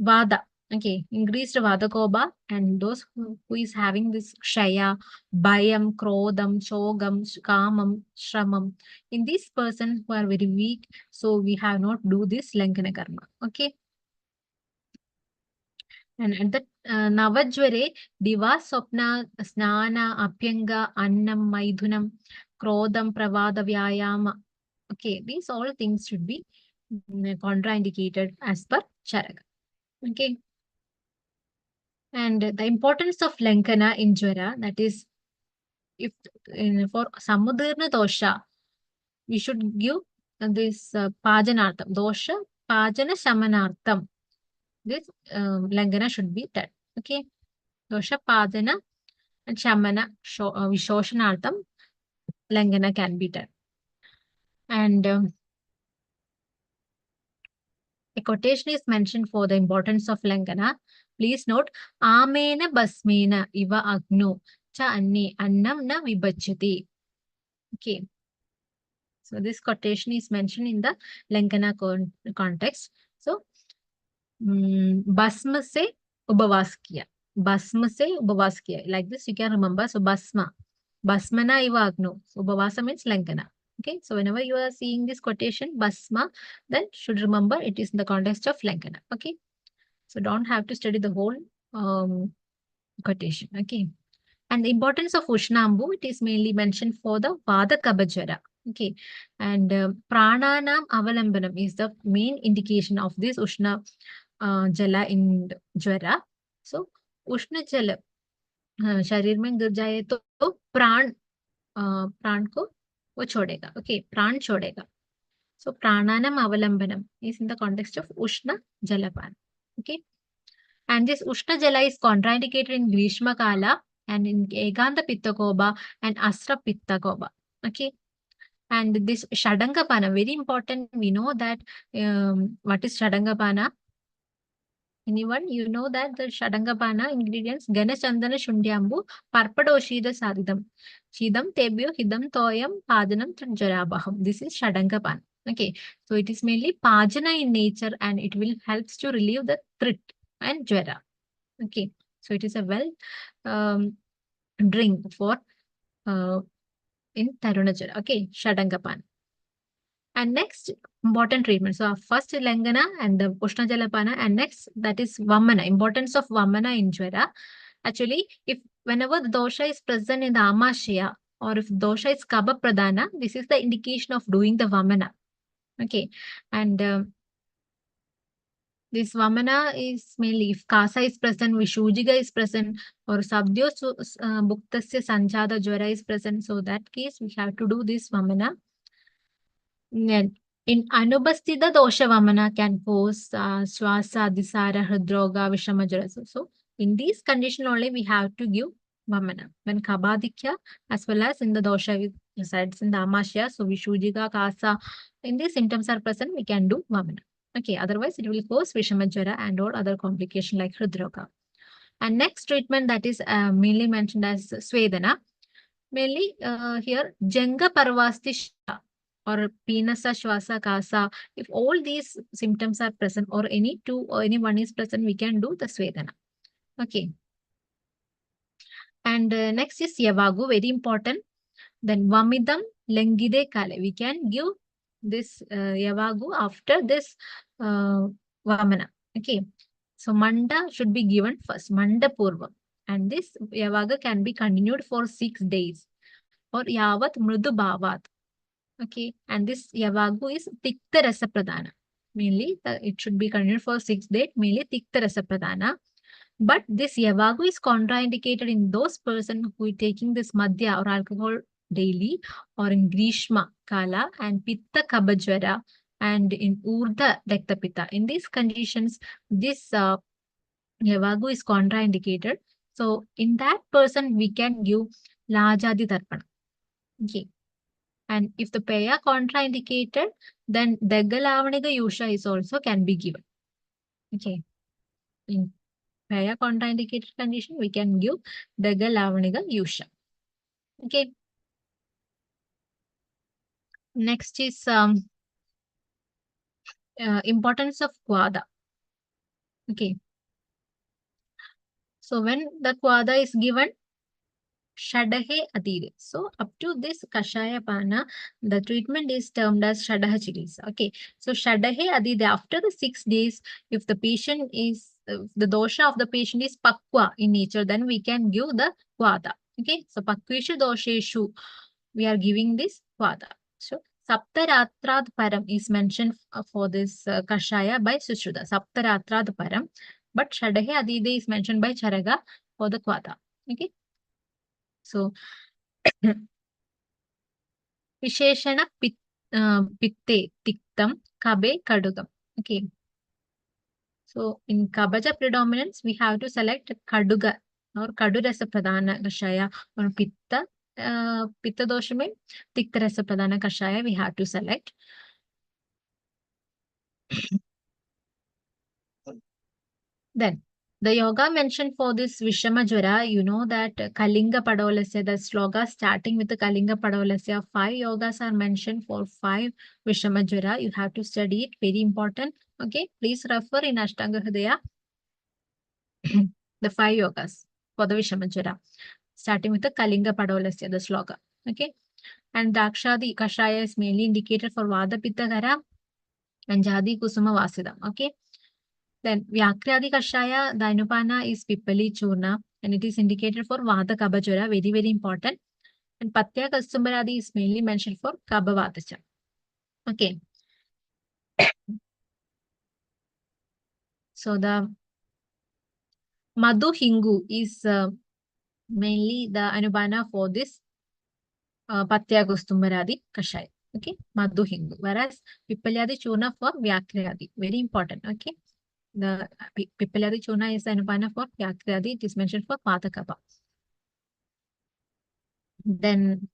Vada. Okay, increased Vada Koba, and those who is having this Shaya, Bayam, Krodam, Chogam, Kamam, Shramam. In this person who are very weak, so we have not do this Lankana Karma. Okay. And at the Navajware, Diva, Sopna, Snana, Apyanga, Annam, Maidhunam, Krodam, Pravada, Vyayama. Okay, these all things should be contraindicated as per Charaka. Okay. And the importance of Lankana in Jwara, that is, if for Samudirna dosha, we should give this Pajanartham. Dosha, Pajana Shamanartham. This Lankana should be done. Okay. Dosha, Pajana and Shamana, Vishoshanartham, Langana can be done. And a quotation is mentioned for the importance of Langana. Please note, Amena Basmena Iva Agno Cha Anni Annam Na Vibhajyati. Okay. So this quotation is mentioned in the Langana context. So, Basma se Ubhavas kiya. Basma se Ubhavas kiya. Like this, you can remember. So, Basma. Basmana Iva Agno. So, Ubhavasa means Langana. Okay, so whenever you are seeing this quotation, Basma, then should remember it is in the context of Lankana. Okay, so don't have to study the whole quotation. Okay, and the importance of Ushnambu, it is mainly mentioned for the Vada Kabajara. Okay, and Prananam Avalambanam is the main indication of this Ushna Jala in Jwara. So, Ushna Jala शरीर में गिर जाए तो प्राण को वो छोड़ेगा. Okay, प्राण छोड़ेगा. So prananam avalambanam is in the context of Ushna Jalapan. Okay. And this Ushna Jala is contraindicated in Grishma Kala and in Eganta Pitta Koba and Astra Pitta Koba. Okay. And this Shadangapana, very important. We know that what is Shadangapana? Anyone? You know that the Shadangapana ingredients Gana Chandana Shundyambu Parpadoshida Sadidam. Shidam Tebyo Hidam Toyam Padanam Jarabaham. This is Shadangapana. Okay, so it is mainly Pajana in nature and it will helps to relieve the thrit and jwara. Okay, so it is a well drink for in Taruna Jwara. Okay, Shadangapana. And next, important treatment. So first Langana and the Ushna Jalapana, and next that is Vamana. Importance of Vamana in Jwara. Actually, if whenever the dosha is present in the Amashya or if dosha is Kaba Pradana, this is the indication of doing the Vamana. Okay, and this Vamana is mainly if Kasa is present, Vishujiga is present, or Sabdyo Bhuktasya Sanjada Jwara is present. So that case, we have to do this Vamana. In Anubhastita dosha Vamana can cause Swasa, Disara, Hridroga, Vishamajara. So in these conditions only, we have to give Vamana. When Kabadikya, as well as in the dosha resides in the Amashya, so Vishujiga, Kasa, in these symptoms are present, we can do Vamana. Okay, otherwise it will cause Vishamajara and all other complications like Hridroga. And next treatment that is mainly mentioned as Svedana. Mainly here, Janga Parvasti or Pinasa, Shwasa, Kasa. If all these symptoms are present or any two or any one is present, we can do the Svedana. Okay. And next is Yavagu, very important. Then Vamidam Lengide Kale. We can give this Yavagu after this Vamana. Okay. So Manda should be given first, Manda Purva. And this Yavaga can be continued for 6 days. Or Yavat Mrudu Bhavat. Okay. And this Yavagu is Tikta Rasa Pradana. Mainly, it should be continued for 6 days, mainly Tikta Rasa Pradana. But this Yavagu is contraindicated in those persons who are taking this Madhya or alcohol daily, or in Grishma Kala and Pitta Kabajwara and in Urdha Rekta Pitta. In these conditions, this Yavagu is contraindicated. So in that person, we can give Lajadi Tarpana. Okay. And if the Paya contraindicated, then Daggalavaniga Yusha is also can be given. Okay. Paya contraindicated condition, we can give Daga Lavaniga Yusha. Okay. Next is importance of Kwada. Okay. So when the Kwada is given, Shadahe Adire. So up to this Kashaya Pana, the treatment is termed as Shadaha Chikitsa. Okay. So Shadahe Adire, after the 6 days, if the patient is, the dosha of the patient is Pakwa in nature, then we can give the Kwada. Okay. So Pakvishu Dosheshu, we are giving this Kwada. So Saptaratrad Param is mentioned for this Kashaya by Sushruta. Saptaratrad Param. But Shadahe Adide is mentioned by Charaga for the Kwada. Okay. So Visheshana Pitte Tiktam Kabe Kadugam. Okay. So in Kabaja predominance, we have to select Kaduga or Kadurasa Pradhana Kashaya or Pitta. Pitta Doshame, Tikta Rasa Pradhana Kashaya, we have to select. Then the yoga mentioned for this Vishama Jwara, you know that Kalinga Padolasya, the sloga starting with the Kalinga Padolasya, 5 yogas are mentioned for 5 Vishama Jwara. You have to study it, very important. Okay, please refer in Ashtanga Hridaya the 5 yogas for the Vishama Jwara, starting with the Kalinga Padolasya, the sloga. Okay, and Dakshadi Kashaya is mainly indicated for Vada Pitta Gara and Jadi Kusuma Vasidam. Okay. Then Vyakriyadi Kashaya, the Anupana is Pippali Churna and it is indicated for Vata Kabajura, very, very important. And Patya Kastumbaradi is mainly mentioned for Kabavatacha. Okay. So the Madhu Hingu is mainly the Anupana for this Patya Kastumbaradi Kashaya. Okay. Madhu Hingu. Whereas Pippaliadi Churna for Vyakriyadi. Very important. Okay. The Pippaliadi Churna is the Anupana for Vyakriyadi. It is mentioned for Vata Kaba. Then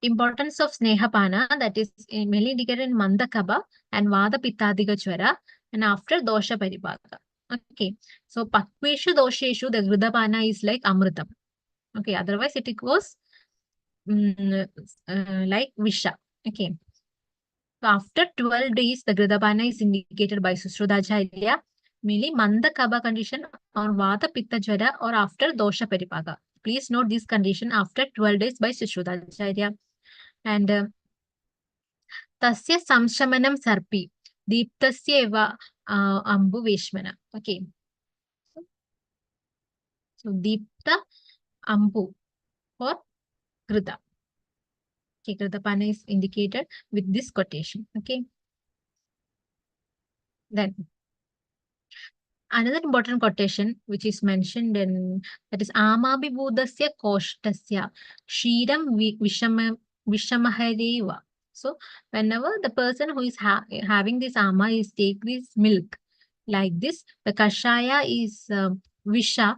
importance of Snehapana, that is mainly indicated in Mandakaba and Vada Pittadiga Chwara and after Dosha Paribhaga. Okay. So Pakveshu Dosheshu, the Gridapana is like Amritam. Okay. Otherwise it goes like Visha. Okay. So after 12 days, the Gridapana is indicated by Susrudacharya, mainly Mandakaba condition or Vada Pitta Jwara or after Dosha Paribhaga. Please note this condition after 12 days by Susrudacharya. And Tasya Samshamanam Sarpi, Deeptasya eva Ambu Veshmana. Okay. So Deepta Ambu for Grida. Okay, Gridapana is indicated with this quotation. Okay. Then another important quotation which is mentioned in that is Amabhibhudasya Koshtasya Kshiram Vishamahareva. So whenever the person who is having this ama is take this milk like this, the kashaya is visha.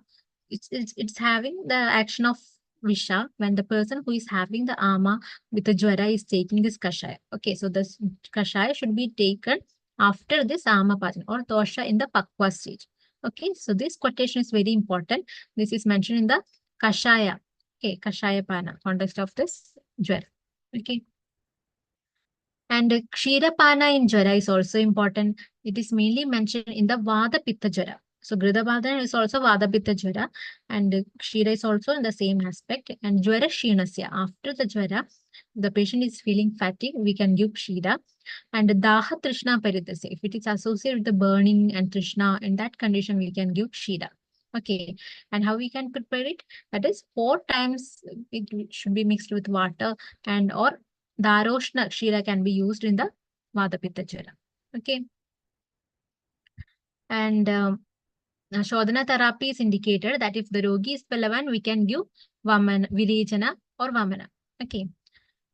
It's having the action of visha when the person who is having the ama with the jwara is taking this kashaya. Okay, so this kashaya should be taken after this amapajana or dosha in the pakwa stage. Okay, so this quotation is very important. This is mentioned in the kashaya. Okay, kashaya pana context of this jwara. Okay. And Kshirapana in Jwara is also important. It is mainly mentioned in the Vada Pitta Jwara. So Gridabhadana is also Vada Pitta Jwara and Kshira is also in the same aspect. And Jwara Shinasya. After the Jwara, the patient is feeling fatigue, we can give Kshira. And Daha Trishna Paridasya. If it is associated with the burning and Trishna, in that condition, we can give Kshira. Okay. And how we can prepare it? That is 4 times it should be mixed with water and or Daroshna Kshira can be used in the Vata Pitta Jwara. Okay. And Shodhana therapy is indicated that if the Rogi is Palavan, we can give Vamana, Virechana or Vamana. Okay.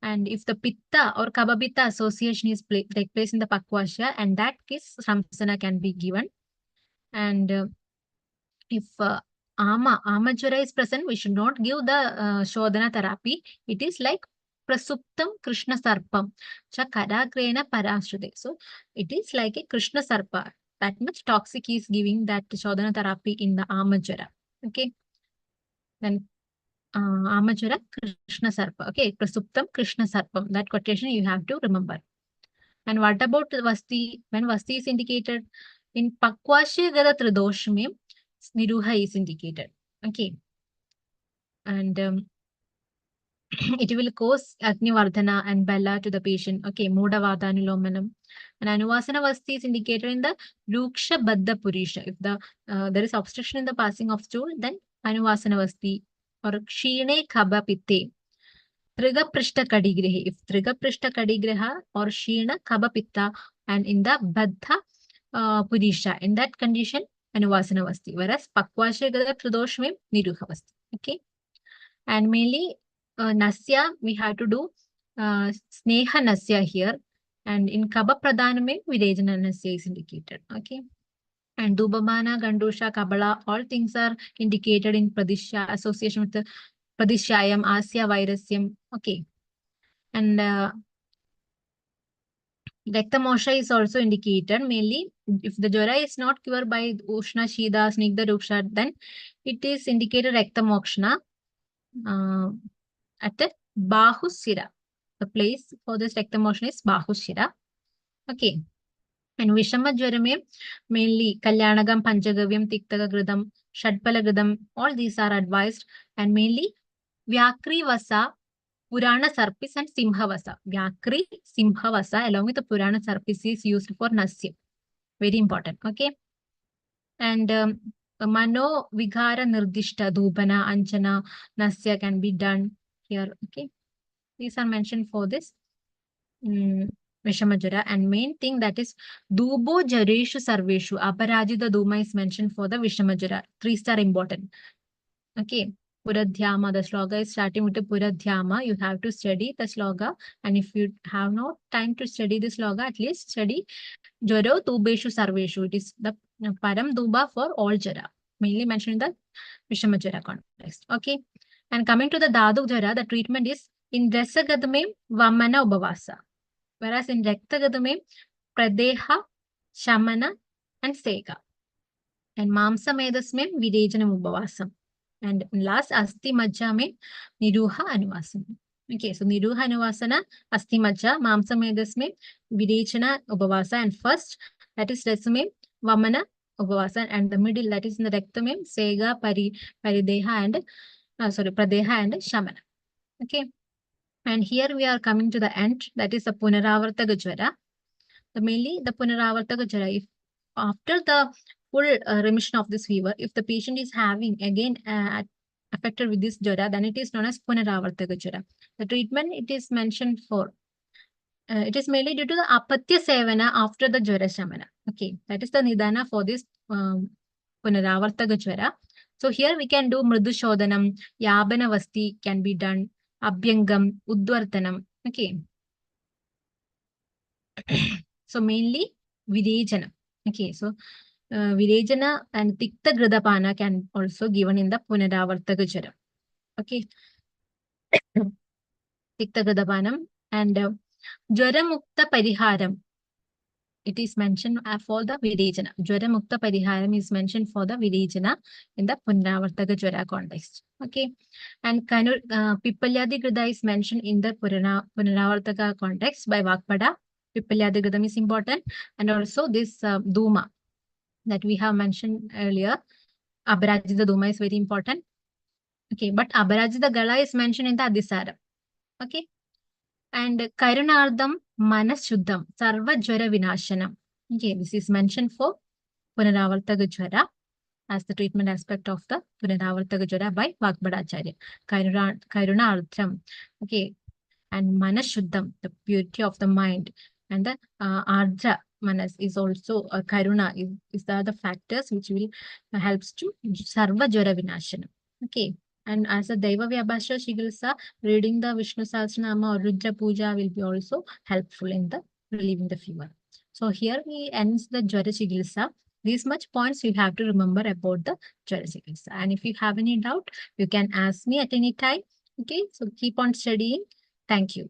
And if the Pitta or Kabapitta association is take place in the Pakwasya, and that case Samsana can be given. And if Amajwara is present, we should not give the Shodhana therapy. It is like Prasuptam Krishna Sarpam Cha Karagrena Parashrude. So it is like a Krishna Sarpa. that much toxic is giving that Shodhana therapy in the Amajara. Okay. Then Amajara Krishna Sarpa. Okay. Prasuptam Krishna Sarpam. That quotation you have to remember. And what about Vasti? When Vasti is indicated in Pakwasya Gada Tridoshme, Niruha is indicated. Okay. And it will cause Agni-vardhana and Bala to the patient. Okay, Mudavadanulomanam. And Anuvasana Vasti is indicated in the Ruksha Baddha Purisha. If there is obstruction in the passing of stool, then Anuvasana Vasti or Kshine Khaba Pitte. Triga Prishta Kadigrihi. If Triga Prishta Kadigriha or Shina Khaba Pitta and in the Baddha Purisha, in that condition, Anuvasana Vasti. Whereas Pakwasya Gada Tridoshme, Niruha Vasti. Okay. And mainly Nasya, we have to do Sneha Nasya here. And in Kaba Pradhaname, Virejana Nasya is indicated. Okay. And Dubamana, Gandusha, Kabala, all things are indicated in Pradishya, association with the Pradishyayam, Asya, Vairasyam. Okay. And Rektamosha is also indicated. Mainly, if the Jara is not cured by Ushna, Shida, Snigdha, Ruksha, then it is indicated Rektamokshana. At the Bahusira. The place for this rectal is Bahusira. Okay. And Vishama Jwarame, mainly Kalyanagam, Panchagavyam, Tiktagagridam, Shadpalagridam, all these are advised. And mainly Vyakri Vasa, Purana Sarpis and Simhavasa. Vyakri, Simhavasa along with the Purana Sarpis is used for Nasya. Very important. Okay. And Mano Vigara Nirdishta, Dhupana, Anchana, Nasya can be done here. Okay. These are mentioned for this Vishamajara. And main thing that is Dubo Jareshu Sarveshu. Aparajita Duma is mentioned for the Vishamajara. 3 star important. Okay. Puradhyama. The shloka is starting with the Puradhyama. You have to study the shloka. And if you have no time to study the shloka, at least study Jaro Dubeshu Sarveshu. It is the Param Duba for all Jara. Mainly mentioned in the Vishamajara context. Okay. And coming to the Daduk Jara, the treatment is in Rasagadame, Vamana Ubhavasa. Whereas in Raktagadame, Pradeha, Shamana, and Sega. And Mamsa Medasme, Virejana Ubhavasam. And last, Asti Majjame, Niruha Anuvasana. Okay, so Niruha Anuvasana, Asti Majja, Mamsa Medasme, Virejana Ubhavasa. And first, that is Resame, Vamana Ubhavasa. And the middle, that is in the Raktame, Sega, Parideha, and Pradeha and Shamana. Okay. And here we are coming to the end. That is the Punaravartaka Jwara. Mainly the Punaravartaka Jwara. If after the full remission of this fever, if the patient is having again affected with this Jwara, then it is known as Punaravartaka Jwara. The treatment it is mentioned for. It is mainly due to the Apatya Sevana after the Jwara Shamana. Okay. That is the Nidana for this Punaravartaka Jwara. So here we can do Mridu Shodhanam, Yabana Vasti can be done, Abhyangam, Udvartanam. Okay. So mainly Virejana. Okay. So Virejana and Tikta Gridapana can also given in the Punaravartaka Jwara. Okay. Tikta Gridapanam and Jwara Mukta Pariharam. It is mentioned for the Virejana. Jwara Mukta Pariharam is mentioned for the Virejana in the Punaravartaka Jwara context. Okay. And Pipalyadi Grida is mentioned in the Punaravartaka context by Vakpada. Pipalyadi Gridam is important. And also this Duma that we have mentioned earlier. Abarajita Duma is very important. Okay. But Abarajita Gala is mentioned in the Adisara. Okay. And Karunardam Manashuddham Sarva Jwara Vinashanam. Okay, this is mentioned for Punaravartaka Jwara as the treatment aspect of the Punaravartaka Jwara by Vakbadacharya. Karunardam. Okay, and Manashuddham, the purity of the mind. And the Ardra Manas is also Karuna is the other factors which will helps to Sarva Jwara Vinashanam. Okay. And as a Daiva Vyabhasha Chikitsa, reading the Vishnu Sahasranama or Rudra Puja will be also helpful in the relieving the fever. So here we ends the Jwara Chikitsa. These much points you have to remember about the Jwara Chikitsa. And if you have any doubt, you can ask me at any time. Okay, so keep on studying. Thank you.